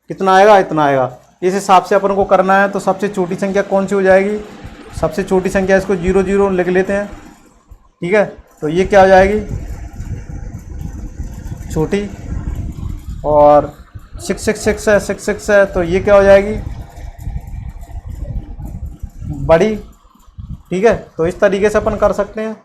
कितना आएगा इतना आएगा। इस हिसाब से अपन को करना है। तो सबसे छोटी संख्या कौन सी हो जाएगी, सबसे छोटी संख्या इसको 0 लिख लेते हैं। ठीक है, तो ये क्या हो जाएगी छोटी, और 666 है, 66 है, तो ये क्या हो जाएगी बड़ी। ठीक है, तो इस तरीके से अपन कर सकते हैं।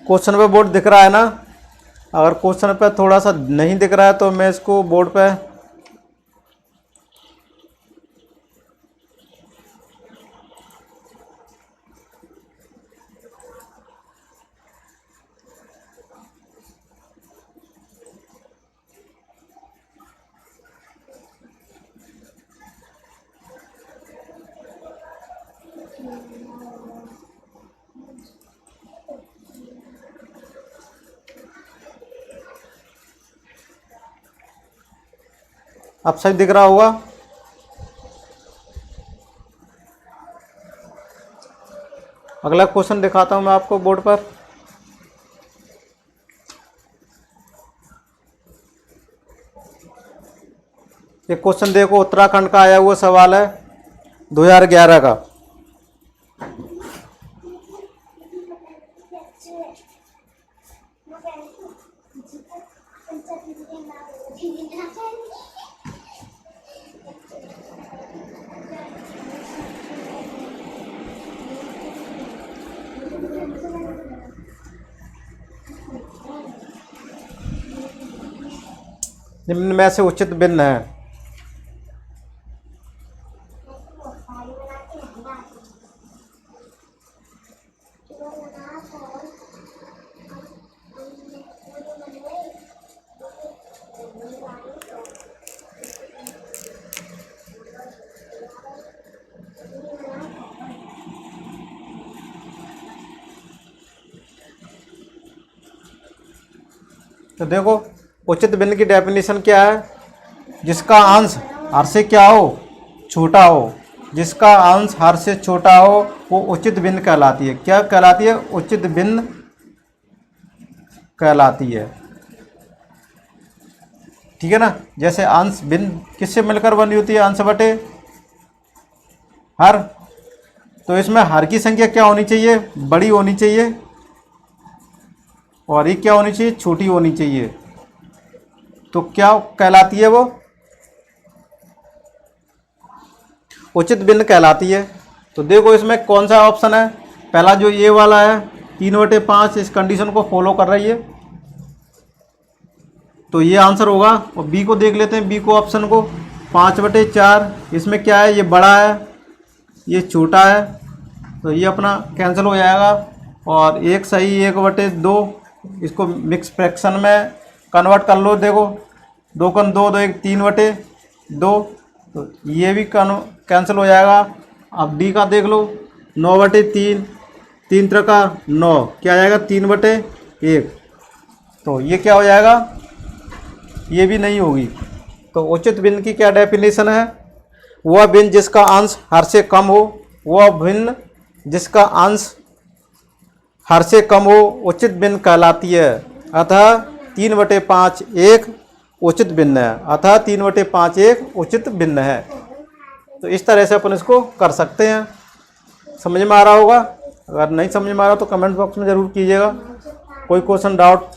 क्वेश्चन पे बोर्ड दिख रहा है ना, अगर क्वेश्चन पे थोड़ा सा नहीं दिख रहा है तो मैं इसको बोर्ड पे अब सही दिख रहा होगा। अगला क्वेश्चन दिखाता हूं मैं आपको बोर्ड पर। ये क्वेश्चन देखो उत्तराखंड का आया हुआ सवाल है 2011 का। निम्न में से उचित भिन्न है। तो देखो उचित भिन्न की डेफिनेशन क्या है, जिसका अंश हर से क्या हो, छोटा हो। जिसका अंश हर से छोटा हो वो उचित भिन्न कहलाती है। क्या कहलाती है? उचित भिन्न कहलाती है। ठीक है ना। जैसे अंश भिन्न किससे मिलकर बनी होती है? अंश बटे हर। तो इसमें हर की संख्या क्या होनी चाहिए? बड़ी होनी चाहिए, और ये क्या होनी चाहिए? छोटी होनी चाहिए। तो क्या कहलाती है वो? उचित भिन्न कहलाती है। तो देखो इसमें कौन सा ऑप्शन है? पहला जो ये वाला है 3/5 इस कंडीशन को फॉलो कर रही है, तो ये आंसर होगा। और बी को देख लेते हैं, बी को ऑप्शन को 5/4। इसमें क्या है? ये बड़ा है, ये छोटा है, तो ये अपना कैंसिल हो जाएगा। और एक सही 1/2, इसको मिक्स फ्रैक्शन में कन्वर्ट कर लो। देखो 2 कन 2, 2 1 3/2, तो ये भी कैंसिल हो जाएगा। अब डी का देख लो 9/3, 3 त्रिका 9, क्या आ जाएगा? 3/1। तो ये क्या हो जाएगा? ये भी नहीं होगी। तो उचित भिन्न की क्या डेफिनेशन है? वह भिन्न जिसका अंश हर से कम हो, वह भिन्न जिसका अंश हर से कम हो उचित भिन्न कहलाती है। अतः 3/5 एक उचित भिन्न है। अतः 3/5 एक उचित भिन्न है। तो इस तरह से अपन इसको कर सकते हैं। समझ में आ रहा होगा? अगर नहीं समझ में आ रहा तो कमेंट बॉक्स में ज़रूर कीजिएगा। कोई क्वेश्चन डाउट?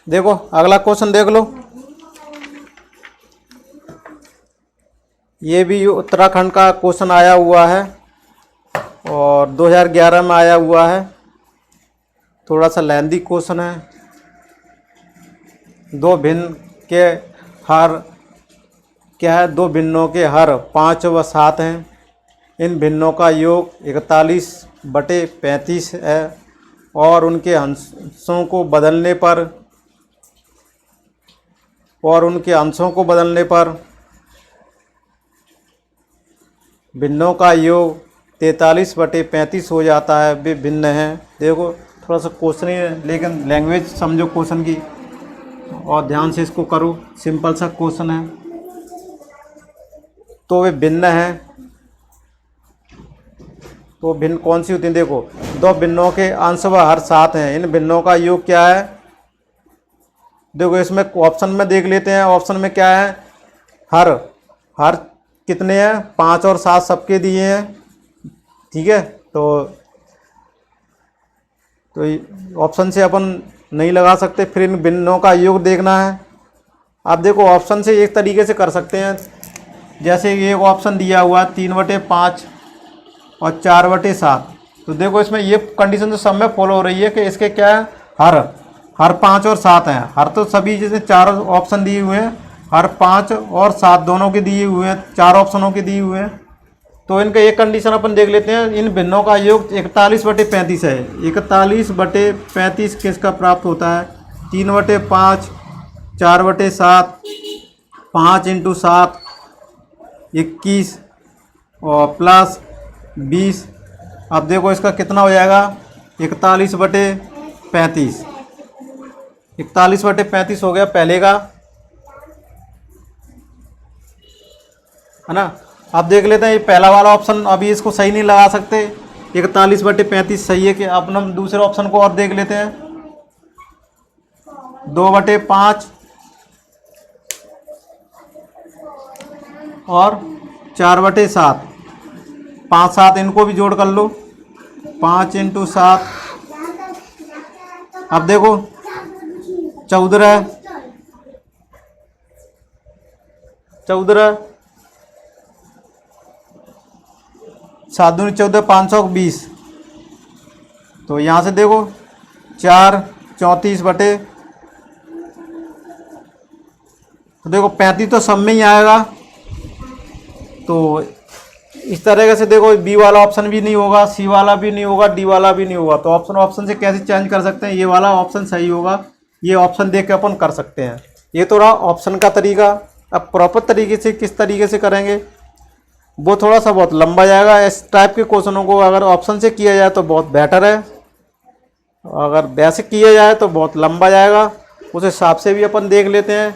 देखो अगला क्वेश्चन देख लो। ये भी उत्तराखंड का क्वेश्चन आया हुआ है और 2011 में आया हुआ है। थोड़ा सा लेंदी क्वेश्चन है। दो भिन्न के हर क्या है? दो भिन्नों के हर 5 व 7 हैं। इन भिन्नों का योग 41/35 है और उनके अंशों को बदलने पर भिन्नों का योग 43/35 हो जाता है। वे भिन्न हैं। देखो थोड़ा सा क्वेश्चन ही है, लेकिन लैंग्वेज समझो क्वेश्चन की और ध्यान से इसको करो। सिंपल सा क्वेश्चन है। तो वे भिन्न हैं। तो भिन्न कौन सी होती हैं? देखो दो भिन्नों के अंश व हर 7 हैं। इन भिन्नों का योग क्या है? देखो इसमें ऑप्शन में देख लेते हैं। ऑप्शन में क्या है? हर कितने हैं? 5 और 7 सबके दिए हैं। ठीक है। तो ऑप्शन से अपन नहीं लगा सकते, फिर इन भिन्नों का योग देखना है। आप देखो ऑप्शन से एक तरीके से कर सकते हैं। जैसे एक ऑप्शन दिया हुआ 3/5 और 4/7। तो देखो इसमें ये कंडीशन तो सब में फॉलो हो रही है कि इसके क्या है? हर 5 और 7 हैं। हर तो सभी जैसे 4 ऑप्शन दिए हुए हैं, हर 5 और 7 दोनों के दिए हुए हैं, 4 ऑप्शनों के दिए हुए हैं। तो इनका एक कंडीशन अपन देख लेते हैं। इन भिन्नों का योग 41/35 है। 41/35 किसका प्राप्त होता है? 3/5, 4/7, 5 × 7 21 और प्लस 20। अब देखो इसका कितना हो जाएगा? 41/35। 41/35 हो गया पहले का, है ना। अब देख लेते हैं ये पहला वाला ऑप्शन, अभी इसको सही नहीं लगा सकते। 41/35 सही है कि अब हम दूसरे ऑप्शन को और देख लेते हैं। 2/5 और 4/7, 5 7 इनको भी जोड़ कर लो। 5 × 7 अब देखो 14 7 दूनी 14 520। तो यहाँ से देखो 4 34 बटे, तो देखो 35 तो सब में ही आएगा। तो इस तरह से देखो बी वाला ऑप्शन भी नहीं होगा, सी वाला भी नहीं होगा, डी वाला भी नहीं होगा। तो ऑप्शन से कैसे चेंज कर सकते हैं, ये वाला ऑप्शन सही होगा, ये ऑप्शन देख के अपन कर सकते हैं। ये तो रहा ऑप्शन का तरीका। अब प्रॉपर तरीके से किस तरीके से करेंगे वो थोड़ा सा बहुत लंबा जाएगा। इस टाइप के क्वेश्चनों को अगर ऑप्शन से किया जाए तो बहुत बेटर है, अगर वैसे किया जाए तो बहुत लंबा जाएगा। उस हिसाब से भी अपन देख लेते हैं,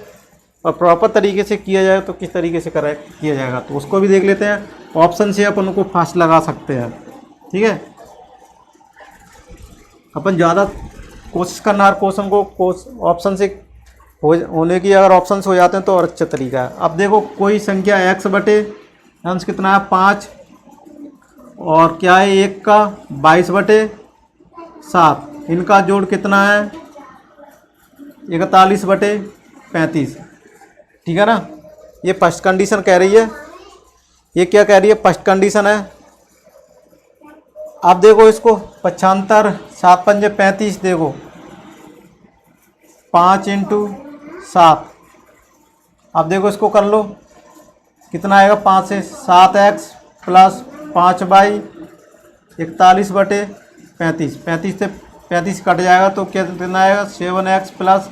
और प्रॉपर तरीके से किया जाए तो किस तरीके से किया जाएगा तो उसको भी देख लेते हैं। ऑप्शन से अपन को फास्ट लगा सकते हैं, ठीक है। अपन ज़्यादा कोशिश करना हर क्वेश्चन को ऑप्शन से होने की, अगर ऑप्शन से हो जाते हैं तो और अच्छा तरीका है। अब देखो कोई संख्या x बटे अंश कितना है 5, और क्या है 1 का 22 बटे 7, इनका जोड़ कितना है 41 बटे 35, ठीक है ना। ये फर्स्ट कंडीशन कह रही है, ये क्या कह रही है, फर्स्ट कंडीशन है। आप देखो इसको 75 7 पंजे 35, देखो 5 × 7। अब देखो इसको कर लो, कितना आएगा 5 से 7x प्लस 5y 41 बटे 35, 35 से 35 कट जाएगा तो कितना आएगा 7x प्लस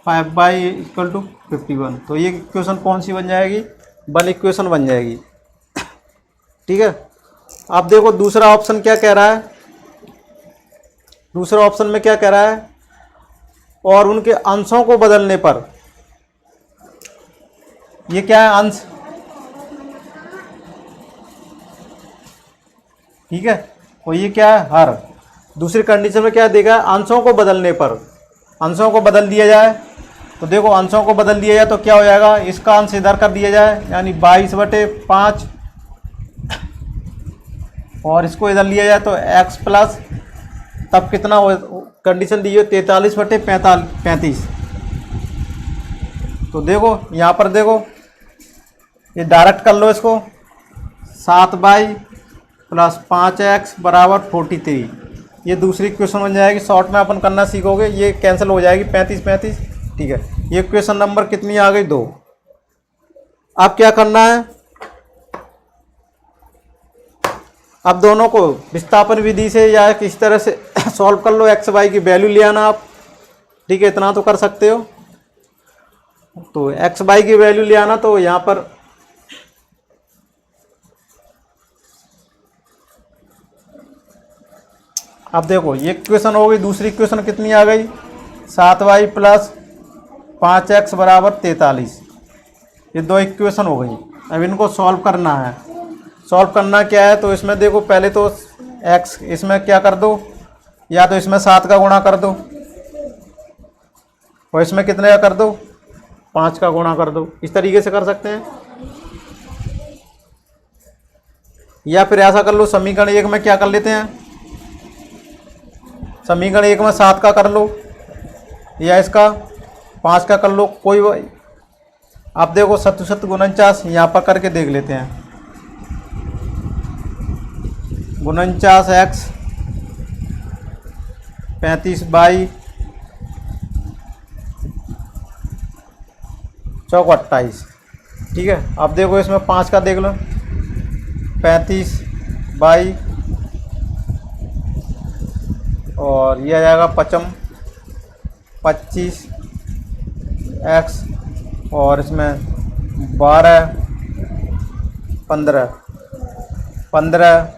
5y = 51। तो ये इक्वेशन कौन सी बन जाएगी, 1 इक्वेशन बन जाएगी, ठीक है। अब देखो दूसरा ऑप्शन क्या कह रहा है, दूसरा ऑप्शन में क्या कह रहा है, और उनके अंशों को बदलने पर, ये क्या है अंश, ठीक है, और ये क्या है हर। दूसरी कंडीशन में क्या देगा, अंशों को बदलने पर, अंशों को बदल दिया जाए। तो देखो अंशों को बदल दिया जाए तो क्या हो जाएगा, इसका अंश इधर कर दिया जाए यानी 22 बटे 5, और इसको इधर लिया जाए तो x प्लस, तब कितना हो, कंडीशन दी है 43 बटे 35। तो देखो यहाँ पर देखो ये डायरेक्ट कर लो इसको, 7y प्लस 5x बराबर 43। ये दूसरी इक्वेशन बन जाएगी। शॉर्ट में अपन करना सीखोगे, ये कैंसिल हो जाएगी 35 35, ठीक है। ये इक्वेशन नंबर कितनी आ गई 2। अब क्या करना है, अब दोनों को विस्थापन विधि से या किस तरह से सॉल्व कर लो, एक्स वाई की वैल्यू ले आना आप, ठीक है, इतना तो कर सकते हो। तो एक्स वाई की वैल्यू ले आना, तो यहाँ पर अब देखो ये इक्वेशन हो गई। दूसरी इक्वेशन कितनी आ गई, 7y प्लस 5x बराबर 43। ये 2 इक्वेशन हो गई। अब इनको सॉल्व करना है। सॉल्व करना क्या है, तो इसमें देखो पहले तो x इसमें क्या कर दो, या तो इसमें 7 का गुणा कर दो, और इसमें कितने का कर दो 5 का गुणा कर दो। इस तरीके से कर सकते हैं, या फिर ऐसा कर लो, समीकरण 1 में क्या कर लेते हैं, समीकरण 1 में 7 का कर लो, या इसका 5 का कर लो, कोई। आप देखो 7 7 49 यहाँ पर करके देख लेते हैं। 49x 35y 4 28, ठीक है। अब देखो इसमें 5 का देख लो, 35y, और ये आ जाएगा 25x, और इसमें 12 15 15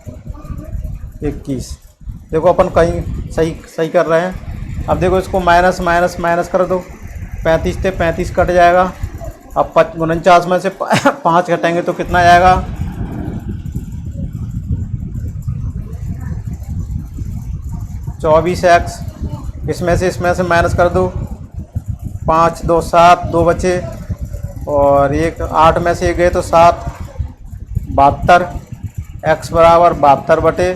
21। देखो अपन कहीं सही कर रहे हैं। अब देखो इसको माइनस माइनस माइनस कर दो, 35 से 35 कट जाएगा। अब 49 में से 5 घटाएंगे तो कितना आएगा, 24x। इसमें से माइनस कर दो, 5 2 7, 2 बचे, और 1 8 में से 1 गए तो 7, 72। x बराबर 72 बटे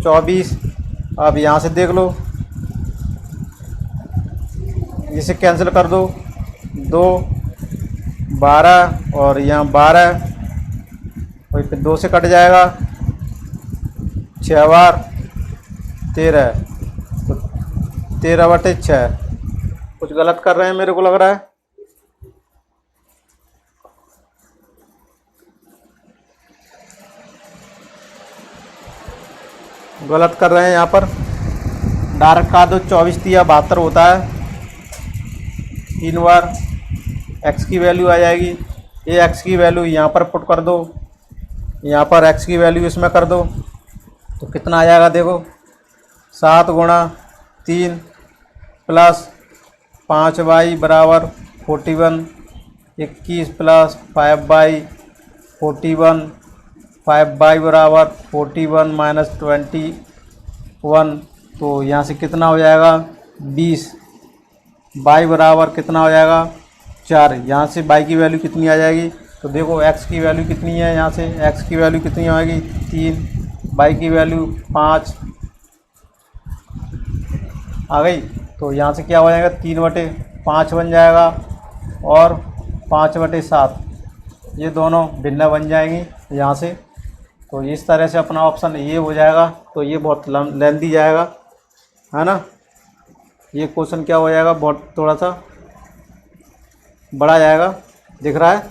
24। अब यहाँ से देख लो इसे कैंसिल कर दो, 2 12 और यहाँ 12, वही पे 2 से कट जाएगा, 6 बार 13, तो 13/6। कुछ गलत कर रहे हैं मेरे को लग रहा है। गलत कर रहे हैं यहाँ पर। डायरेक्ट काट दो, 24 दिया 72 होता है, 3 बार x की वैल्यू आ जाएगी। ये x की वैल्यू यहाँ पर पुट कर दो, यहाँ पर x की वैल्यू इसमें कर दो, तो कितना आ जाएगा देखो, 7 गुणा 3 प्लस 5y बराबर 41, 21 प्लस 5y 41, 5y बराबर 41 माइनस 21, तो यहाँ से कितना हो जाएगा 20, y बराबर कितना हो जाएगा 4। यहाँ से y की वैल्यू कितनी आ जाएगी, तो देखो x की वैल्यू कितनी है, यहाँ से x की वैल्यू कितनी आएगी 3, y की वैल्यू 5 आ गई। तो यहाँ से क्या हो जाएगा 3/5 बन जाएगा और 5/7, ये दोनों भिन्न बन जाएंगी यहाँ से। तो इस तरह से अपना ऑप्शन ये हो जाएगा। तो ये बहुत लेंदी जाएगा, है ना। ये क्वेश्चन क्या हो जाएगा, बहुत थोड़ा सा बड़ा जाएगा, दिख रहा है।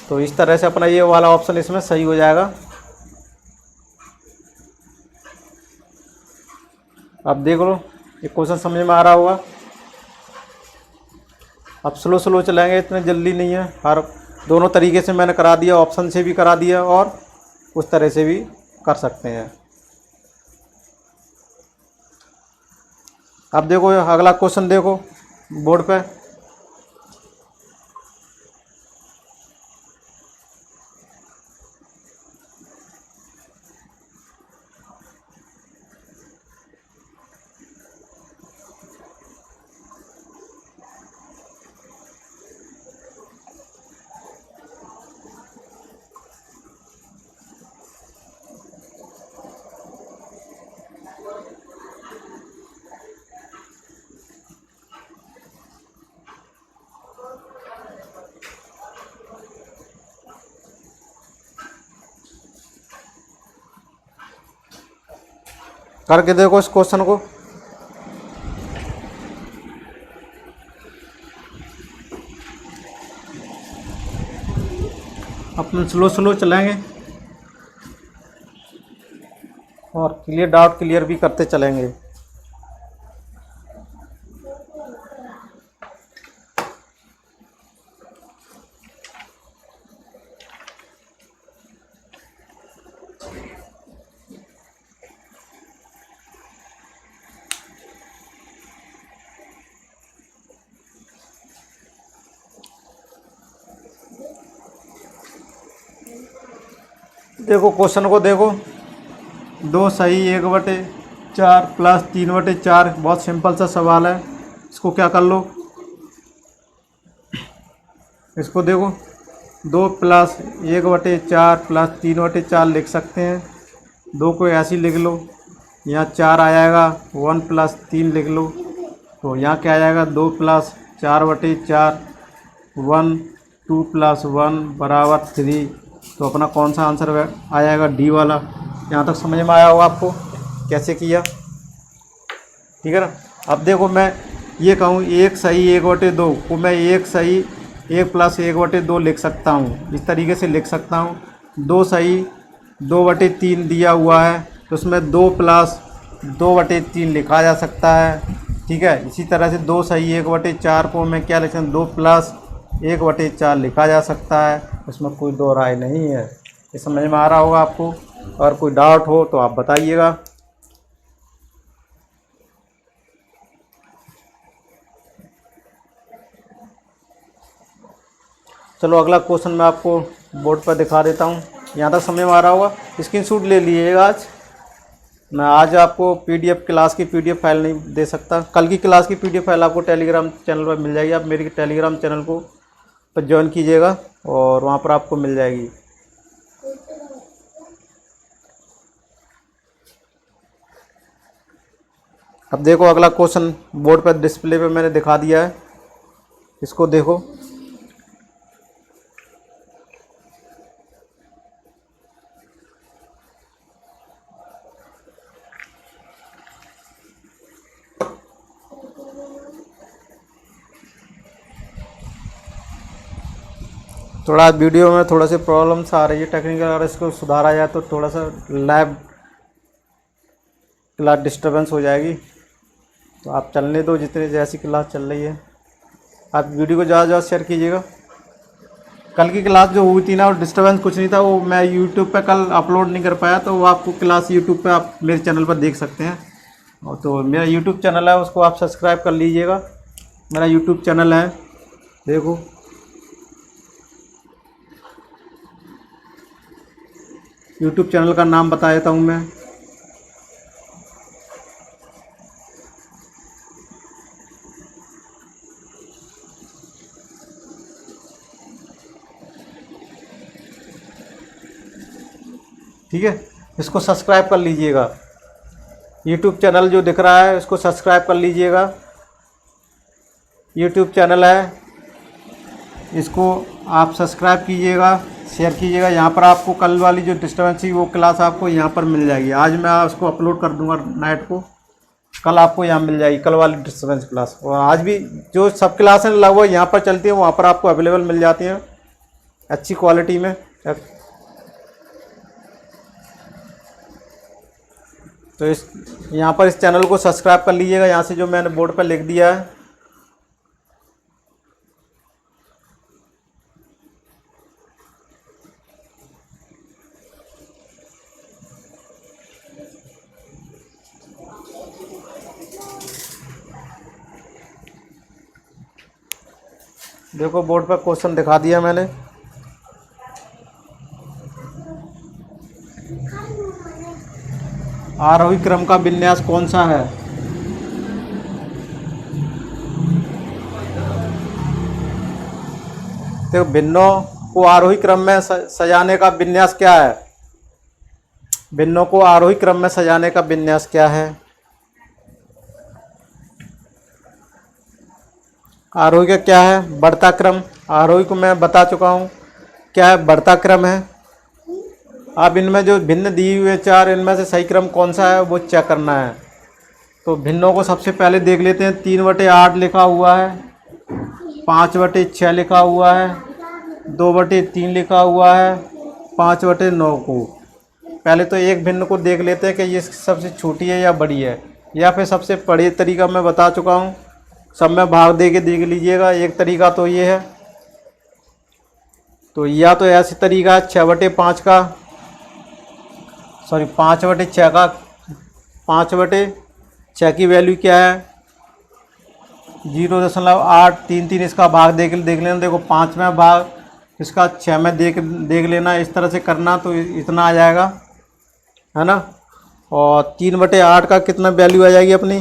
तो इस तरह से अपना ये वाला ऑप्शन इसमें सही हो जाएगा। अब देख लो, ये क्वेश्चन समझ में आ रहा होगा। अब स्लो स्लो चलाएंगे, इतने जल्दी नहीं है। हर दोनों तरीके से मैंने करा दिया, ऑप्शन से भी करा दिया और उस तरह से भी कर सकते हैं। अब देखो अगला क्वेश्चन देखो बोर्ड पे। करके देखो इस क्वेश्चन को। अपन स्लो स्लो चलेंगे और क्लियर डाउट क्लियर भी करते चलेंगे। देखो क्वेश्चन को देखो, 2 सही 1/4 प्लस 3/4, बहुत सिंपल सा सवाल है। इसको क्या कर लो, इसको देखो 2 प्लस 1/4 प्लस 3/4 लिख सकते हैं। 2 को ऐसे ही लिख लो, यहाँ 4 आ जाएगा, 1 प्लस 3 लिख लो, तो यहाँ क्या आ जाएगा 2 प्लस 4/4, 1 2 प्लस 1 बराबर 3। तो अपना कौन सा आंसर आ जाएगा, डी वाला। यहाँ तक समझ में आया होगा आपको कैसे किया, ठीक है ना। अब देखो मैं ये कहूँ 1 सही 1/2 को मैं 1 सही 1 प्लस 1/2 लिख सकता हूँ, इस तरीके से लिख सकता हूँ। 2 सही 2/3 दिया हुआ है, तो उसमें 2 प्लस 2/3 लिखा जा सकता है, ठीक है। इसी तरह से 2 सही 1/4 को मैं क्या लिख सकता हूँ, 2 प्लस 1/4 लिखा जा सकता है, उसमें कोई दो राय नहीं है। ये समझ में आ रहा होगा आपको। और कोई डाउट हो तो आप बताइएगा। चलो अगला क्वेश्चन मैं आपको बोर्ड पर दिखा देता हूँ। यहाँ तक समझ में आ रहा होगा, स्क्रीनशॉट ले लीजिएगा। मैं आज आपको पीडीएफ क्लास की पीडीएफ फाइल नहीं दे सकता। कल की क्लास की पीडीएफ फाइल आपको टेलीग्राम चैनल पर मिल जाएगी। आप मेरे टेलीग्राम चैनल को पर ज्वाइन कीजिएगा और वहाँ पर आपको मिल जाएगी। अब देखो अगला क्वेश्चन बोर्ड पर डिस्प्ले पे मैंने दिखा दिया है, इसको देखो। थोड़ा वीडियो में थोड़ा सी प्रॉब्लम्स आ रही है टेक्निकल, अगर इसको सुधारा जाए तो थोड़ा सा लाइव क्लास डिस्टर्बेंस हो जाएगी। तो आप चलने दो, जितने जैसी क्लास चल रही है। आप वीडियो को ज़्यादा ज़्यादा शेयर कीजिएगा। कल की क्लास जो हुई थी ना, वो डिस्टर्बेंस कुछ नहीं था, वो मैं यूट्यूब पे कल अपलोड नहीं कर पाया, तो वो आपको क्लास यूट्यूब पे आप मेरे चैनल पर देख सकते हैं। और तो मेरा यूट्यूब चैनल है, उसको आप सब्सक्राइब कर लीजिएगा। मेरा यूट्यूब चैनल है, देखो यूट्यूब चैनल का नाम बता देता हूँ मैं। ठीक है, इसको सब्सक्राइब कर लीजिएगा। यूट्यूब चैनल जो दिख रहा है इसको सब्सक्राइब कर लीजिएगा। यूट्यूब चैनल है, इसको आप सब्सक्राइब कीजिएगा, शेयर कीजिएगा। यहाँ पर आपको कल वाली जो डिस्टर्बेंस थी वो क्लास आपको यहाँ पर मिल जाएगी। आज मैं उसको अपलोड कर दूंगा नाइट को, कल आपको यहाँ मिल जाएगी कल वाली डिस्टर्बेंस क्लास। और आज भी जो सब क्लासें लगभग यहाँ पर चलती हैं वहाँ पर आपको अवेलेबल मिल जाती हैं अच्छी क्वालिटी में। तो इस यहाँ पर इस चैनल को सब्सक्राइब कर लीजिएगा, यहाँ से जो मैंने बोर्ड पर लिख दिया है। देखो बोर्ड पर क्वेश्चन दिखा दिया मैंने। आरोही क्रम का विन्यास कौन सा है? तो भिन्नों को आरोही क्रम में सजाने का विन्यास क्या है? भिन्नों को आरोही क्रम में सजाने का विन्यास क्या है? आरोही का क्या है? बढ़ता क्रम। आरोही को मैं बता चुका हूँ क्या है, बढ़ता क्रम है। अब इनमें जो भिन्न दिए हुए चार, इनमें से सही क्रम कौन सा है वो चेक करना है। तो भिन्नों को सबसे पहले देख लेते हैं। 3/8 लिखा हुआ है, 5/6 लिखा हुआ है, 2/3 लिखा हुआ है, 5/9 को। पहले तो एक भिन्न को देख लेते हैं कि ये सबसे छोटी है या बड़ी है, या फिर सबसे बड़ी तरीका मैं बता चुका हूँ, सब में भाग दे के देख लीजिएगा। एक तरीका तो ये है, तो या तो ऐसी तरीका है 6/5 का, सॉरी 5/6 का। 5/6 की वैल्यू क्या है? 0.833। इसका भाग देख लेना। देखो 5 में भाग इसका 6 में देख लेना। इस तरह से करना तो इतना आ जाएगा, है ना। और 3/8 का कितना वैल्यू आ जाएगी अपनी?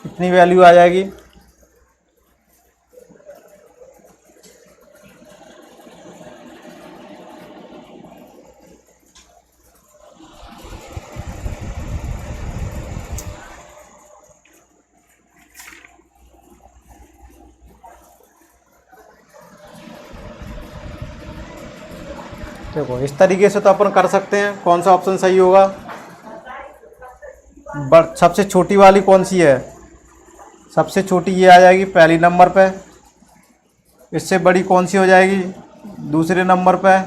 इतनी वैल्यू आ जाएगी। देखो इस तरीके से तो अपन कर सकते हैं। कौन सा ऑप्शन सही होगा? सबसे छोटी वाली कौन सी है? सबसे छोटी ये आ जाएगी पहली नंबर पे। इससे बड़ी कौन सी हो जाएगी? दूसरे नंबर पे।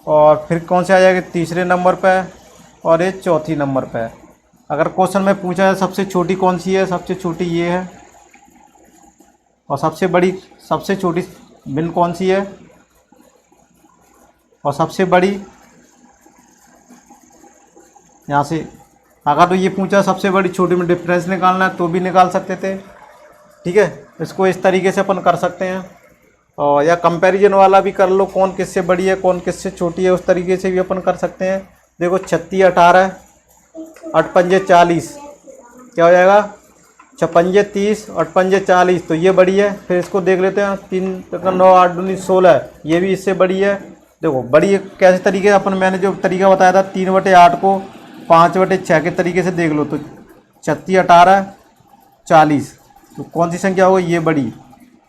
और फिर कौन सी आ जाएगी? तीसरे नंबर पे। और ये चौथी नंबर पे। अगर क्वेश्चन में पूछा है सबसे छोटी कौन सी है, सबसे छोटी ये है। और सबसे बड़ी, सबसे छोटी भिन्न कौन सी है? और सबसे बड़ी यहाँ से, अगर तो ये पूछा सबसे बड़ी छोटी में डिफरेंस निकालना है तो भी निकाल सकते थे। ठीक है, इसको इस तरीके से अपन कर सकते हैं। और या कंपैरिजन वाला भी कर लो, कौन किससे बड़ी है कौन किससे छोटी है, उस तरीके से भी अपन कर सकते हैं। देखो 36 18, 8 पंजे 40, क्या हो जाएगा? 6 पंजे 30, 8 पंजे 40, तो ये बड़ी है। फिर इसको देख लेते हैं। 3 9 8 19 16, ये भी इससे बड़ी है। देखो बड़ी कैसे तरीके अपन, मैंने जो तरीका बताया था 3/8 को 5/6 के तरीके से देख लो तो 36, 18, 40। तो कौन सी संख्या हो गई? ये बड़ी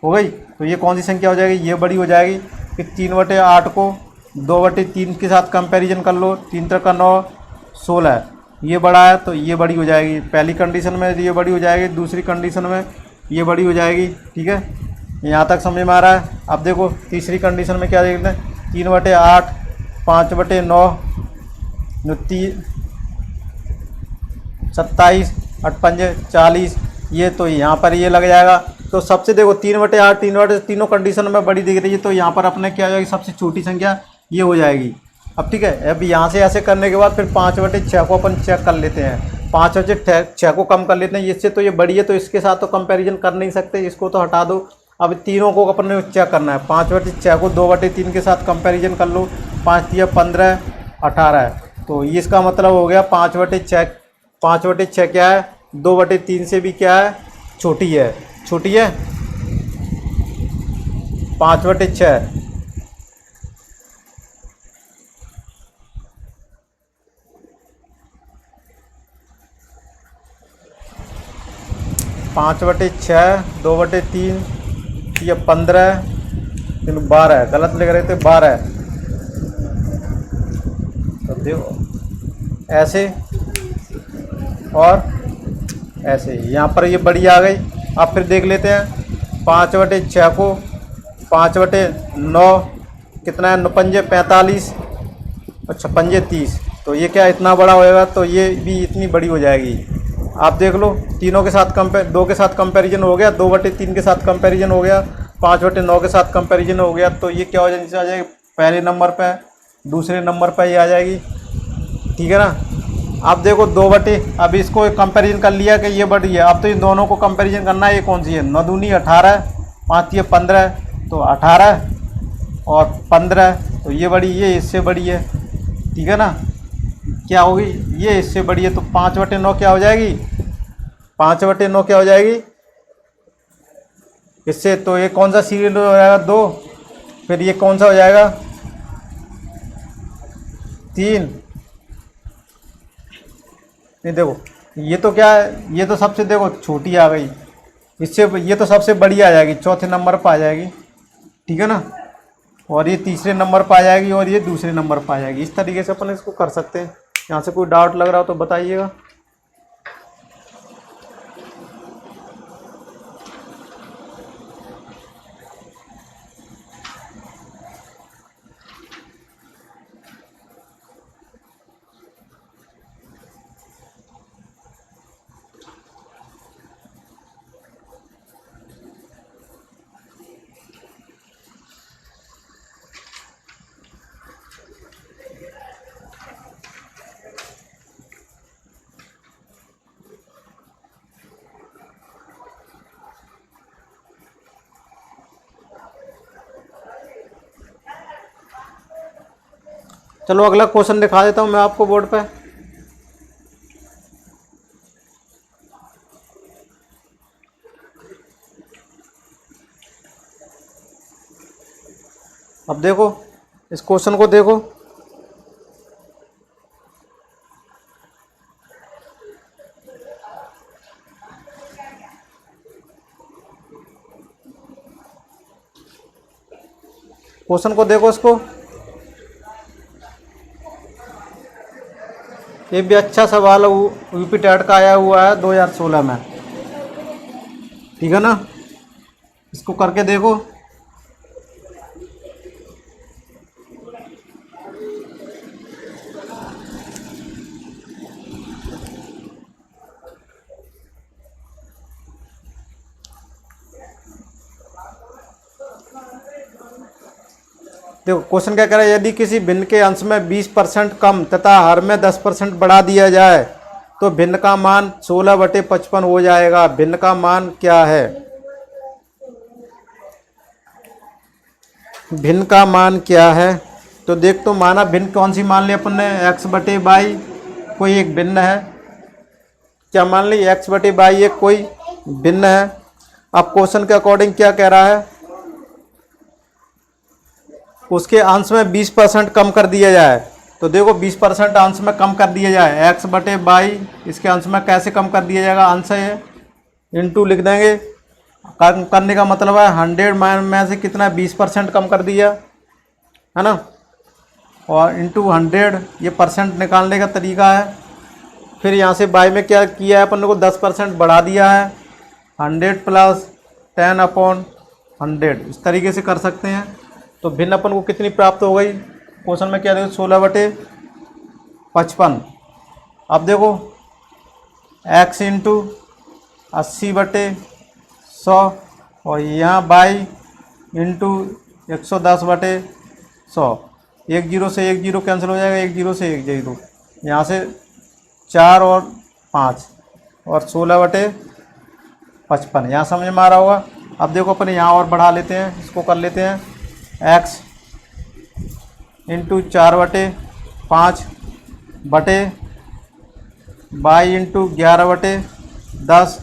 हो गई। तो ये कौन सी संख्या हो जाएगी? ये बड़ी हो जाएगी। कि 3/8 को 2/3 के साथ कंपैरिजन कर लो, 3 3 का 9, 16। ये बड़ा है तो ये बड़ी हो जाएगी। पहली कंडीशन में ये बड़ी हो जाएगी, दूसरी कंडीशन में ये बड़ी हो जाएगी। ठीक है, यहाँ तक समझ में आ रहा है। अब देखो तीसरी कंडीशन में क्या देखते हैं, 3/8, 5/9, 27, 8 पंजे 40। ये तो यहाँ पर ये लग जाएगा। तो सबसे देखो 3/8, 3/8 तीनों कंडीशन में बड़ी दिख रही है, तो यहाँ पर अपने क्या हो जाएगी? सबसे छोटी संख्या ये हो जाएगी। अब ठीक है, अब यहाँ से ऐसे करने के बाद फिर 5/6 को अपन चेक कर लेते हैं। 5/6 को कम कर लेते हैं, इससे तो ये बड़ी है तो इसके साथ तो कंपैरिजन कर नहीं सकते, इसको तो हटा दो। अब तीनों को अपन ने चेक करना है। 5/6 को 2/3 के साथ कंपैरिजन कर लो, 5 या 15, 18। तो ये इसका मतलब हो गया 5/6। 5/6 क्या है? 2/3 से भी क्या है? छोटी है। छोटी है 5/6। पाँच बटे छः, 2/3, ये 15, 12। गलत लिख रहे थे 12। तो देखो ऐसे और ऐसे, यहाँ पर ये बड़ी आ गई। अब फिर देख लेते हैं 5/6 को 5/9 कितना है? 9 पंजे 45 और 6 पंजे 30। तो ये क्या इतना बड़ा होएगा? तो ये भी इतनी बड़ी हो जाएगी। आप देख लो तीनों के साथ दो के साथ कंपैरिजन हो गया, 2/3 के साथ कंपैरिजन हो गया, 5/9 के साथ कंपैरिजन हो गया। तो ये क्या हो जाएगी? आ जाएगी पहले नंबर पे, दूसरे नंबर पे ये आ जाएगी। ठीक है ना। अब देखो अब इसको कंपैरिजन कर लिया कि ये बड़ी है। अब तो इन दोनों को कंपैरिजन करना है, ये कौन सी है? 9 दूनी 18, 5 ये 15, तो 18 और 15। तो ये बड़ी, ये इससे बड़ी है। ठीक है ना। क्या होगी? ये इससे बड़ी है। तो 5/9 क्या हो जाएगी? 5/9 क्या हो जाएगी इससे? तो ये कौन सा सीरियल हो जाएगा? 2। फिर ये कौन सा हो जाएगा? 3। नहीं देखो ये तो क्या है? ये तो सबसे देखो छोटी आ गई, इससे ये तो सबसे बड़ी आ जाएगी, चौथे नंबर पर आ जाएगी। ठीक है ना। और ये तीसरे नंबर पर आ जाएगी और ये दूसरे नंबर पर आ जाएगी। इस तरीके से अपन इसको कर सकते हैं। यहाँ से कोई डाउट लग रहा हो तो बताइएगा। चलो अगला क्वेश्चन दिखा देता हूँ मैं आपको बोर्ड पे। अब देखो इस क्वेश्चन को देखो। क्वेश्चन को देखो इसको। ये भी अच्छा सवाल है, यूपी टेट का आया हुआ है 2016 में। ठीक है ना। इसको करके देखो। देखो क्वेश्चन क्या कह रहा है, यदि किसी भिन्न के अंश में 20% कम तथा हर में 10% बढ़ा दिया जाए तो भिन्न का मान 16/55 हो जाएगा। भिन्न का मान क्या है? भिन्न का मान क्या है? तो देख तो माना भिन्न कौन सी मान ली अपन ने? x/y कोई एक भिन्न है। क्या मान ली? x/y एक कोई भिन्न है। अब क्वेश्चन के अकॉर्डिंग क्या कह रहा है? उसके अंश में 20% कम कर दिया जाए। तो देखो 20% अंश में कम कर दिया जाए, x बटे बाई इसके अंश में कैसे कम कर दिया जाएगा, अंश है इंटू लिख देंगे। करने का मतलब है 100 में से कितना 20% कम कर दिया है ना, और इंटू 100 ये परसेंट निकालने का तरीका है। फिर यहाँ से बाई में क्या किया है अपन को 10% बढ़ा दिया है, 100 प्लस 10/100 इस तरीके से कर सकते हैं। तो भिन्न अपन को कितनी प्राप्त हो गई, क्वेश्चन में क्या देखो 16/55। अब देखो x इंटू 80/100 और यहाँ बाई इंटू 110/100। 1 0 से 1 0 कैंसिल हो जाएगा, 1 0 से 1 0, यहाँ से 4 और 5 और 16/55। यहाँ समझ में आ रहा होगा। अब देखो अपन यहाँ और बढ़ा लेते हैं, इसको कर लेते हैं x इंटू 4/5 बटे बाई इंटू 11/10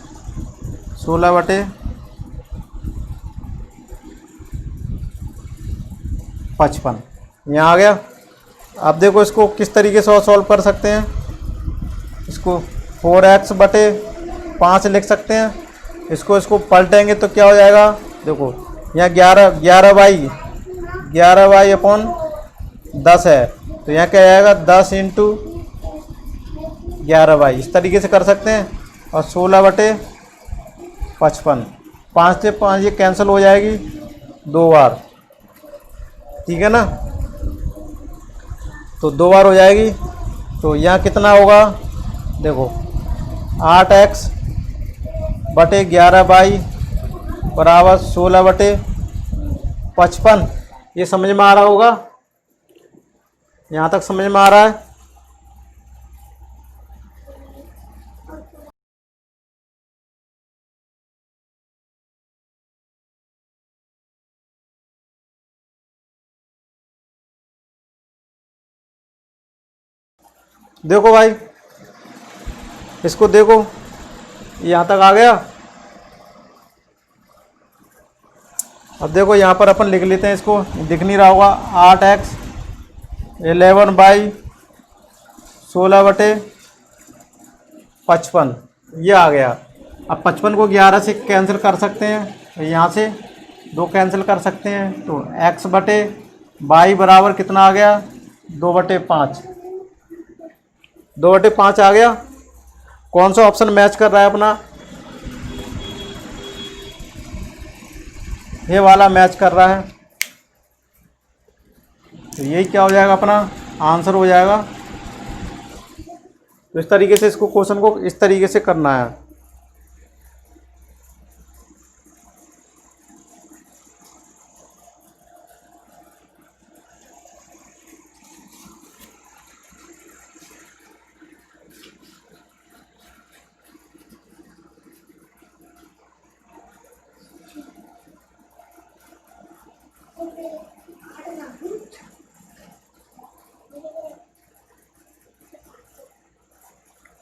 16/55 यहाँ आ गया। अब देखो इसको किस तरीके से सॉल्व कर सकते हैं, इसको 4x/5 लिख सकते हैं। इसको पलटेंगे तो क्या हो जाएगा, देखो यहाँ 11/10 है, तो यहाँ क्या आएगा 10 इंटू 11/, इस तरीके से कर सकते हैं। और 16/55, 5 से 5 ये कैंसिल हो जाएगी 2 बार, ठीक है ना, तो 2 बार हो जाएगी। तो यहाँ कितना होगा, देखो 8x/11/, बराबर 16/55। ये समझ में आ रहा होगा, यहाँ तक समझ में आ रहा है। देखो भाई, इसको देखो यहाँ तक आ गया। अब देखो यहाँ पर अपन लिख लेते हैं, इसको दिख नहीं रहा होगा, 8x 11/16/55 ये आ गया। अब 55 को 11 से कैंसिल कर सकते हैं, यहाँ से 2 कैंसिल कर सकते हैं, तो x/22 बराबर कितना आ गया, 2/5, 2/5 आ गया। कौन सा ऑप्शन मैच कर रहा है अपना, ये वाला मैच कर रहा है, तो यही क्या हो जाएगा, अपना आंसर हो जाएगा। तो इस तरीके से इसको क्वेश्चन को इस तरीके से करना है।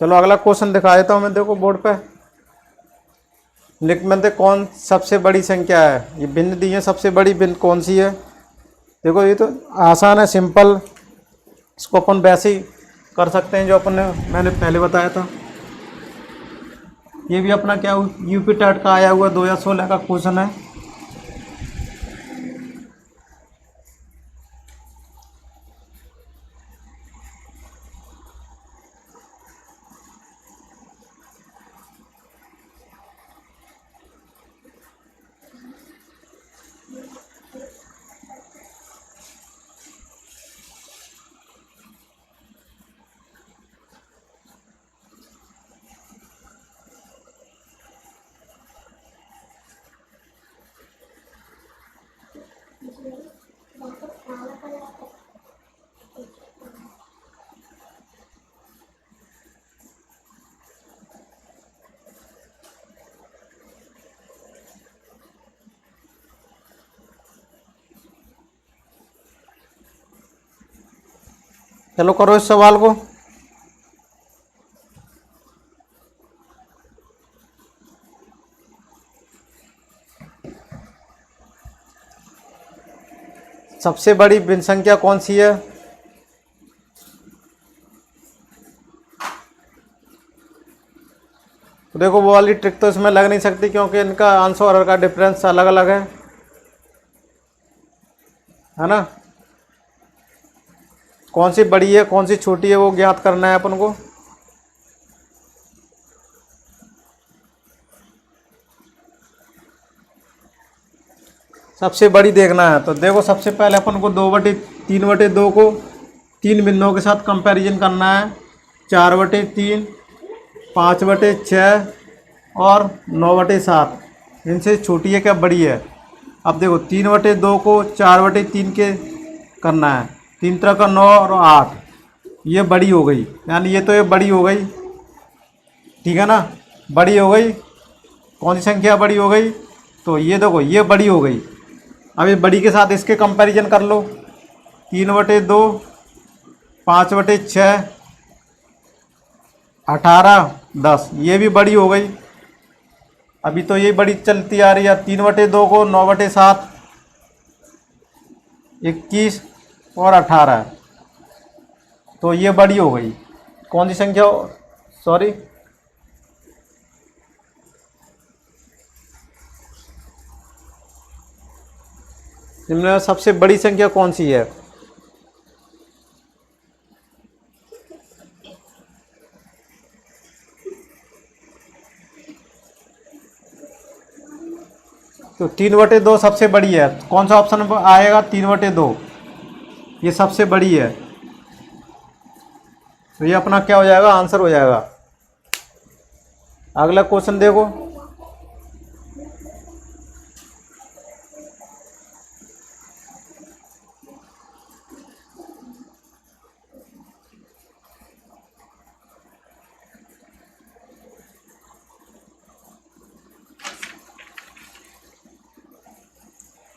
चलो अगला क्वेश्चन दिखा देता हूँ मैं, देखो बोर्ड पे लिख में दे, कौन सबसे बड़ी संख्या है, ये भिन्न दी है, सबसे बड़ी भिन्न कौन सी है। देखो ये तो आसान है, सिंपल, इसको अपन वैसे ही कर सकते हैं जो अपन ने मैंने पहले बताया था। ये भी अपना क्या यूपी टेट का आया हुआ 2016 का क्वेश्चन है। चलो करो इस सवाल को। सबसे बड़ी भिन्न संख्या कौन सी है? तो देखो वो वाली ट्रिक तो इसमें लग नहीं सकती क्योंकि इनका आंसर और का डिफरेंस अलग अलग है ना। कौन सी बड़ी है कौन सी छोटी है वो ज्ञात करना है अपन को। सबसे बड़ी देखना है तो देखो सबसे पहले अपन को 2/3/2 को 3 बिंदुओं के साथ कंपैरिजन करना है। 4/3, 5/6 और 9/7। इनसे छोटी है क्या बड़ी है? अब देखो 3/2 को 4/3 के करना है। 3 तरह का 9 और 8, ये बड़ी हो गई, यानी ये तो ये बड़ी हो गई, ठीक है ना, बड़ी हो गई। कौन सी संख्या बड़ी हो गई? तो ये देखो ये बड़ी हो गई। अब इस बड़ी के साथ इसके कंपैरिजन कर लो। 3/2, 5/6, 18, 10, ये भी बड़ी हो गई। अभी तो ये बड़ी चलती आ रही है। 3/2 को 9/7, 21 और 18, तो ये बड़ी हो गई। कौन सी संख्या? सॉरी, इनमें सबसे बड़ी संख्या कौन सी है? तो 3/2 सबसे बड़ी है। कौन सा ऑप्शन आएगा? 3/2, ये सबसे बड़ी है। तो ये अपना क्या हो जाएगा? आंसर हो जाएगा। अगला क्वेश्चन देखो।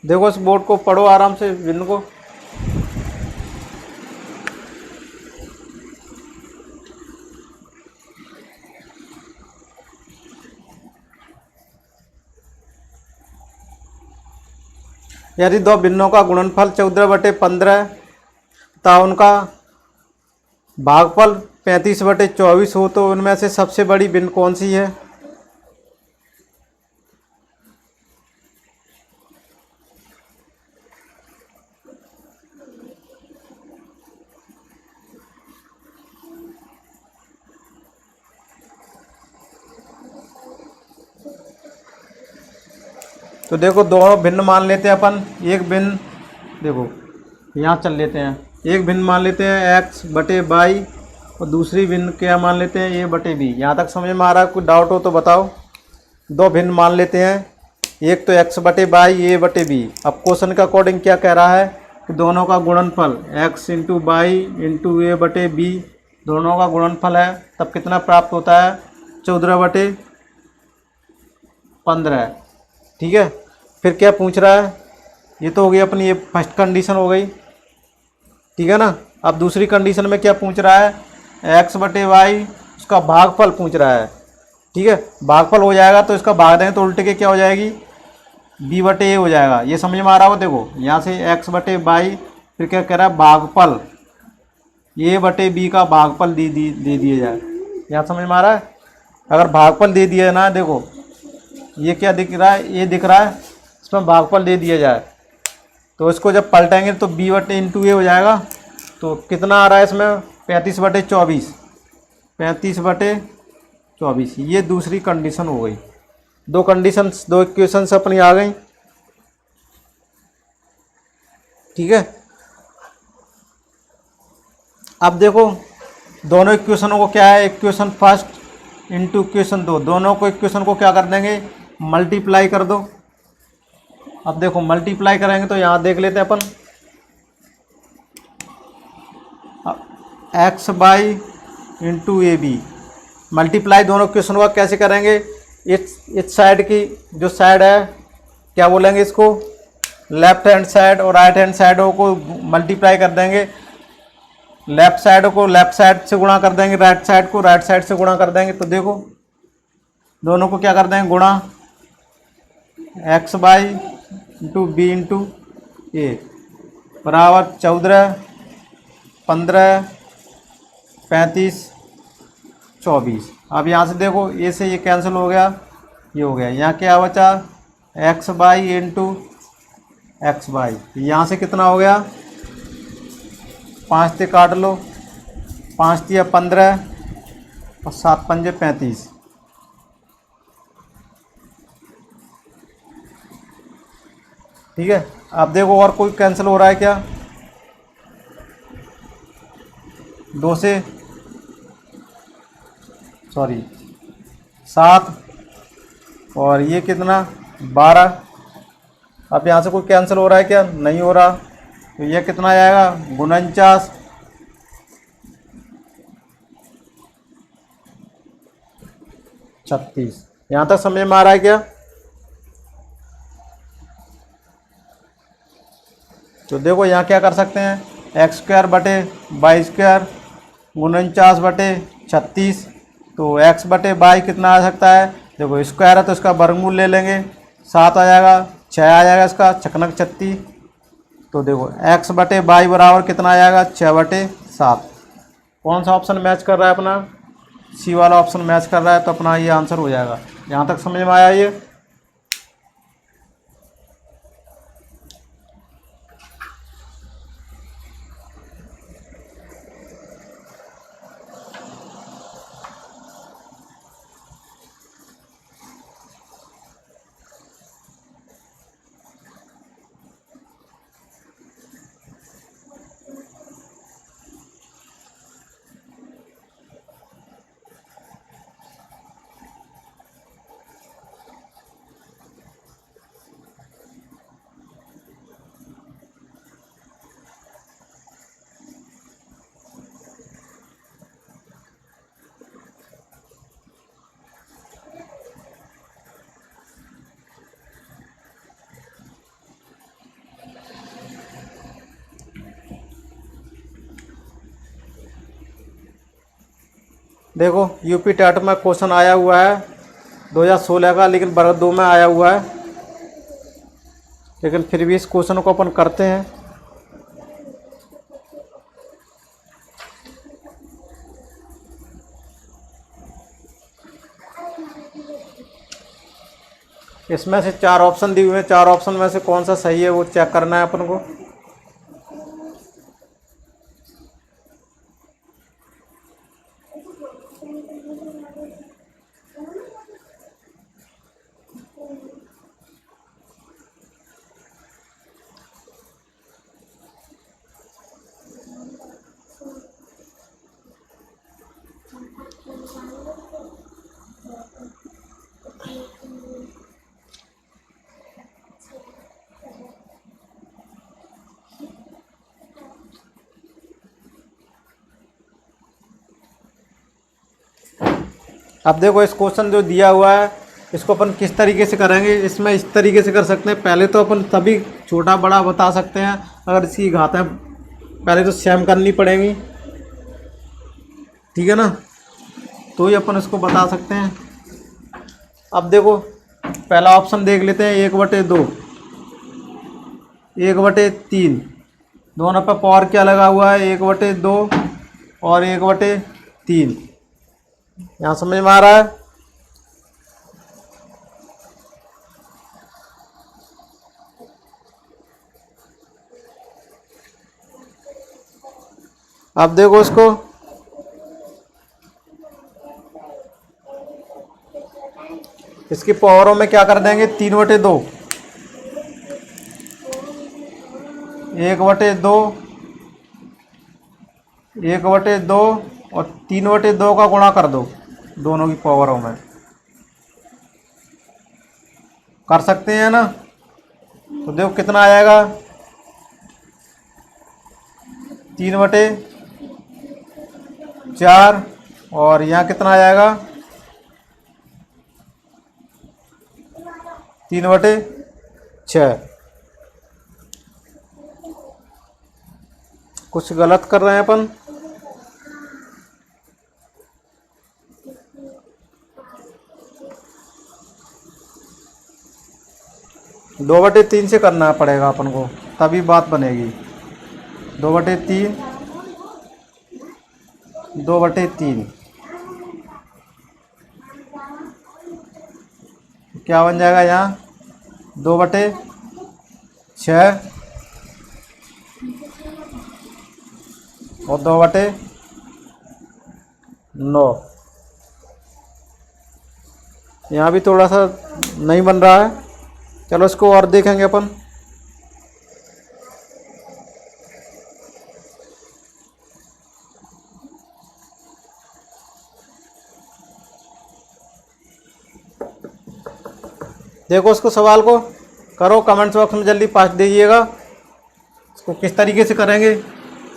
देखो इस बोर्ड को पढ़ो आराम से, बिंदु को। यदि दो भिन्नों का गुणनफल 14/15 तथा उनका भागफल 35/24 हो तो उनमें से सबसे बड़ी भिन्न कौन सी है? तो देखो दोनों भिन्न मान लेते हैं अपन। एक भिन्न देखो यहाँ चल लेते हैं। एक भिन्न मान लेते हैं x/y और दूसरी भिन्न क्या मान लेते हैं a/b। यहाँ तक समझ में आ रहा है? कोई डाउट हो तो बताओ। दो भिन्न मान लेते हैं, एक तो x/y a/b। अब क्वेश्चन के अकॉर्डिंग क्या कह रहा है कि दोनों का गुणनफल x × y × a/b दोनों का गुणनफल है, तब कितना प्राप्त होता है? 14/15। ठीक है, फिर क्या पूछ रहा है? ये तो हो गई अपनी, ये फर्स्ट कंडीशन हो गई, ठीक है ना। अब दूसरी कंडीशन में क्या पूछ रहा है? x/y उसका भागफल पूछ रहा है, ठीक है। भागफल हो जाएगा तो इसका भाग देंगे तो उल्टे के क्या हो जाएगी? b/a हो जाएगा। ये समझ में आ रहा हो? देखो यहाँ से x/y, फिर क्या कह रहा है? भागफल a/b का भागफल दे दिया जाए। यहाँ समझ में आ रहा है? अगर भागफल दे दिया ना, देखो ये क्या दिख रहा है? ये दिख रहा है, इसमें भागफल दे दिया जाए तो इसको जब पलटेंगे तो b/a हो जाएगा। तो कितना आ रहा है इसमें? 35/24। 35/24, ये दूसरी कंडीशन हो गई। दो इक्वेशंस अपनी आ गई, ठीक है। अब देखो दोनों इक्वेशनों को क्या है? इक्वेशन फर्स्ट इंटू इक्वेशन 2, दोनों को इक्वेशन को क्या कर देंगे? मल्टीप्लाई कर दो। अब देखो मल्टीप्लाई करेंगे तो यहाँ देख लेते हैं अपन। x/y × a/b मल्टीप्लाई दोनों इक्वेशन को कैसे करेंगे? इस साइड की जो साइड है क्या बोलेंगे इसको? लेफ्ट हैंड साइड और राइट हैंड साइडों को मल्टीप्लाई कर देंगे। लेफ्ट साइड को लेफ्ट साइड से गुणा कर देंगे, राइट साइड को राइट साइड से गुणा कर देंगे। तो देखो दोनों को क्या कर देंगे? गुणा x/y × b × a। बराबर 14, 15, 35, 24। अब यहाँ से देखो ए से ये कैंसिल हो गया, ये हो गया। यहाँ क्या बचा, x by into x by. यहाँ से कितना हो गया, 5 से काट लो, 5 तिया 15 और 7 पंजे 35। ठीक है। अब देखो और कोई कैंसिल हो रहा है क्या, 2 से 7 और ये कितना 12। अब यहाँ से कोई कैंसिल हो रहा है क्या, नहीं हो रहा। तो ये कितना आएगा, 49, 36। यहाँ तक समझ में आ रहा है क्या। तो देखो यहाँ क्या कर सकते हैं, एक्स स्क्वायर बटे 22 49 बटे 36। तो एक्स बटे बाई कितना आ सकता है, देखो स्क्वायर है तो इसका वर्गमूल ले लेंगे, 7 आ जाएगा, 6 आ जाएगा इसका छकनक 36। तो देखो एक्स बटे बाई बराबर कितना आ जाएगा, 6 बटे 7। कौन सा ऑप्शन मैच कर रहा है अपना, सी वाला ऑप्शन मैच कर रहा है, तो अपना ये आंसर हो जाएगा। यहाँ तक समझ में आया ये। देखो यूपी टेट में क्वेश्चन आया हुआ है 2016 का, लेकिन वर्ग 2 में आया हुआ है, लेकिन फिर भी इस क्वेश्चन को अपन करते हैं। इसमें से 4 ऑप्शन दिए हुए हैं, 4 ऑप्शन में से कौन सा सही है वो चेक करना है अपन को। अब देखो इस क्वेश्चन जो दिया हुआ है इसको अपन किस तरीके से करेंगे, इसमें इस तरीके से कर सकते हैं। पहले तो अपन सभी छोटा बड़ा बता सकते हैं, अगर इसकी घातें पहले तो सेम करनी पड़ेंगी, ठीक है ना, तो ही अपन इसको बता सकते हैं। अब देखो पहला ऑप्शन देख लेते हैं, 1/2 1/3, दोनों पर पावर क्या लगा हुआ है, 1/2 और 1/3। यहाँ समझ में आ रहा है। अब देखो इसको इसकी पावरों में क्या कर देंगे, 3/2 1/2 1/2 और 3/2 का गुणा कर दो दोनों की पावरों में, कर सकते हैं ना। तो देखो कितना आ जाएगा, 3/4 और यहाँ कितना आ जाएगा, 3/6। कुछ गलत कर रहे हैं अपन। 2/3 से करना पड़ेगा अपन को, तभी बात बनेगी। 2/3, 2/3 क्या बन जाएगा यहाँ 2/6 और 2/9। यहाँ भी थोड़ा सा नहीं बन रहा है, चलो इसको और देखेंगे अपन। देखो इसको, सवाल को करो, कमेंट्स बॉक्स में जल्दी पास दीजिएगा। इसको किस तरीके से करेंगे,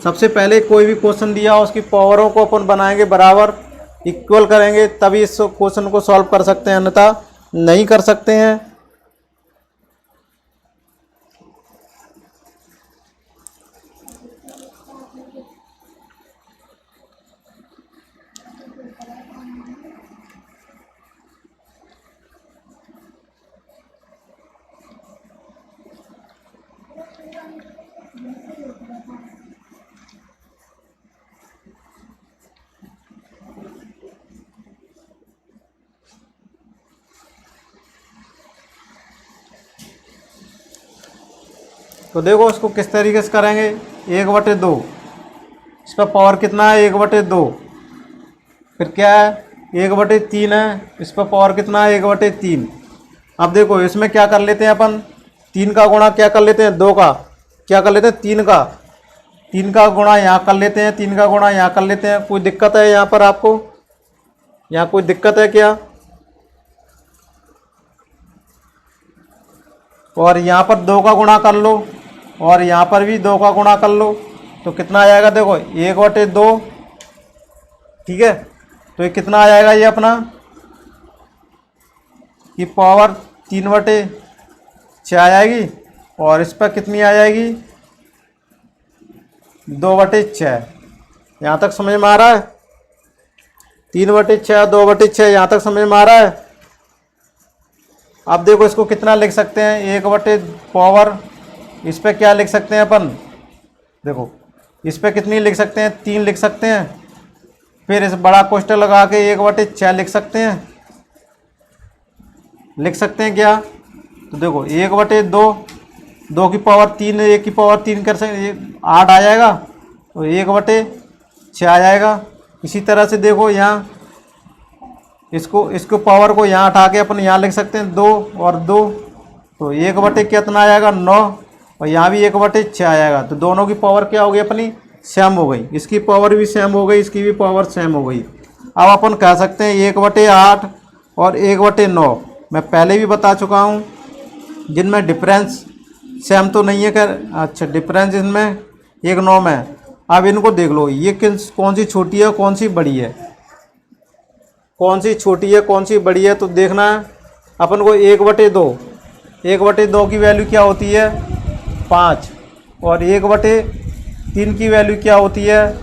सबसे पहले कोई भी क्वेश्चन दिया हो उसकी पावरों को अपन बनाएंगे बराबर, इक्वल करेंगे, तभी इस क्वेश्चन को सॉल्व कर सकते हैं, अन्यथा नहीं कर सकते हैं। तो देखो इसको किस तरीके से करेंगे, 1/2, इस पर पावर कितना है 1/2, फिर क्या है 1/3 है, इस पर पावर कितना है 1/3। अब देखो इसमें क्या कर लेते हैं अपन, 3 का गुणा क्या कर लेते हैं 2 का, क्या कर लेते हैं 3 का गुणा यहाँ कर लेते हैं, 3 का गुणा यहाँ कर लेते हैं। कोई दिक्कत है यहाँ पर आपको, यहाँ कोई दिक्कत है क्या? और यहाँ पर 2 का गुणा कर लो और यहाँ पर भी 2 का गुणा कर लो, तो कितना आ जाएगा देखो 1/2, ठीक है। तो ये कितना आ जाएगा, ये अपना की पावर 3/6 आ जाएगी, और इस पर कितनी आ जाएगी 2/6। यहाँ तक समझ में आ रहा है, 3/6 2/6 यहाँ तक समझ में आ रहा है। अब देखो इसको कितना लिख सकते हैं, 1/पावर, इस पे क्या लिख सकते हैं अपन, देखो इस पे कितनी लिख सकते हैं 3 लिख सकते हैं, फिर इस बड़ा कोष्ठक लगा के 1/6 लिख सकते हैं, लिख सकते हैं क्या? तो देखो 1/2, 2 की पावर 3, 1 की पावर 3 कर सकते 8 आ जाएगा, तो 1/6 आ जाएगा। इसी तरह से देखो यहाँ इसको पावर को यहाँ उठा के अपन यहाँ लिख सकते हैं 2 और 2, तो 1/, कितना आ जाएगा 9, और यहाँ भी 1/6 आ जाएगा। तो दोनों की पावर क्या हो गई अपनी, सेम हो गई, इसकी पावर भी सेम हो गई, इसकी भी पावर सेम हो गई। अब अपन कह सकते हैं 1/8 और 1/9, मैं पहले भी बता चुका हूँ, जिनमें डिफरेंस सेम तो नहीं है कर, अच्छा डिफरेंस इनमें 1/9 में। अब इनको देख लो, ये कौन सी छोटी है कौन सी बड़ी है, कौन सी छोटी है कौन सी बड़ी है, तो देखना है अपन को 1/2, 1/2 की वैल्यू क्या होती है 5, और 1/3 की वैल्यू क्या होती है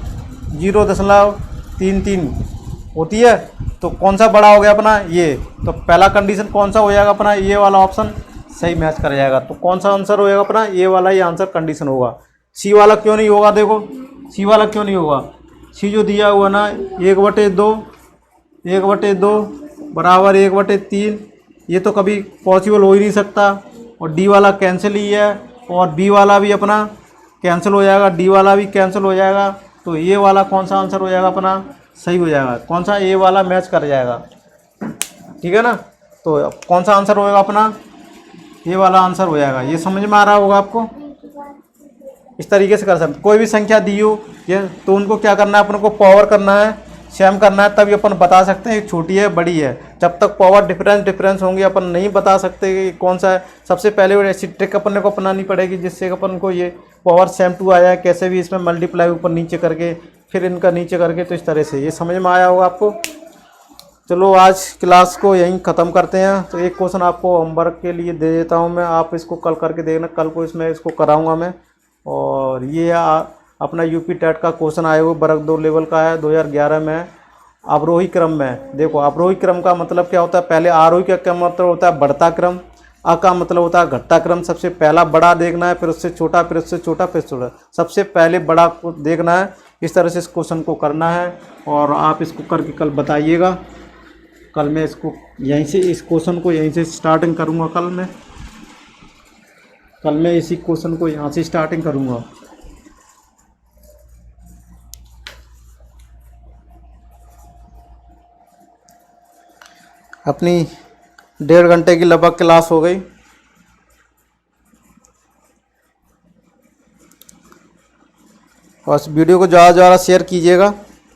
0.33 होती है। तो कौन सा बड़ा हो गया अपना ये, तो पहला कंडीशन कौन सा हो जाएगा अपना, ये वाला ऑप्शन सही मैच कर जाएगा। तो कौन सा आंसर हो जाएगा अपना, ये वाला ही आंसर कंडीशन होगा। सी वाला क्यों नहीं होगा, देखो सी वाला क्यों नहीं होगा, सी जो दिया हुआ ना 1/2 बराबर 1/3, ये तो कभी पॉसिबल हो ही नहीं सकता, और डी वाला कैंसिल ही है, और बी वाला भी अपना कैंसिल हो जाएगा, डी वाला भी कैंसिल हो जाएगा। तो ये वाला कौन सा आंसर हो जाएगा अपना, सही हो जाएगा, कौन सा, ये वाला मैच कर जाएगा, ठीक है ना। तो कौन सा आंसर होएगा अपना, ये वाला आंसर हो जाएगा। ये समझ में आ रहा होगा आपको, इस तरीके से कर सकते। कोई भी संख्या दी हो ये, तो उनको क्या करना है, अपन को पावर करना है, सेम करना है, तभी अपन बता सकते हैं छोटी है बड़ी है। जब तक पावर डिफरेंस होंगे अपन नहीं बता सकते कि कौन सा है। सबसे पहले ऐसी ट्रिक अपन को अपनानी पड़ेगी जिससे अपन को ये पावर सेम टू आ जाए, कैसे भी इसमें मल्टीप्लाई ऊपर नीचे करके, फिर इनका नीचे करके, तो इस तरह से। ये समझ में आया होगा आपको। चलो आज क्लास को यहीं ख़त्म करते हैं। तो एक क्वेश्चन आपको होमवर्क के लिए दे देता हूँ मैं, आप इसको कल करके देखना, कल को इसमें इसको कराऊँगा मैं। और ये अपना यूपी टेट का क्वेश्चन आया हुआ वर्ग 2 लेवल का है, 2011 में, अवरोही क्रम में। देखो अवरोही क्रम का मतलब क्या होता है, पहले आरोही का क्या मतलब होता है बढ़ता क्रम, अ का मतलब होता है घटता क्रम, सबसे पहला बड़ा देखना है, फिर उससे छोटा, फिर उससे छोटा, फिर छोटा, सबसे पहले बड़ा को देखना है। इस तरह से इस क्वेश्चन को करना है और आप इसको करके कल बताइएगा। कल मैं इसको यहीं से, इस क्वेश्चन को यहीं से स्टार्टिंग करूँगा। कल मैं इसी क्वेश्चन को यहाँ से स्टार्टिंग करूँगा। अपनी 1.5 घंटे की लगभग क्लास हो गई। और इस वीडियो को ज़्यादा से ज़्यादा शेयर कीजिएगा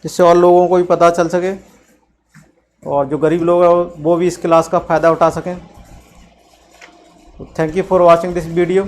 जिससे और लोगों को भी पता चल सके और जो गरीब लोग हैं वो भी इस क्लास का फ़ायदा उठा सकें। Thank you for watching this video.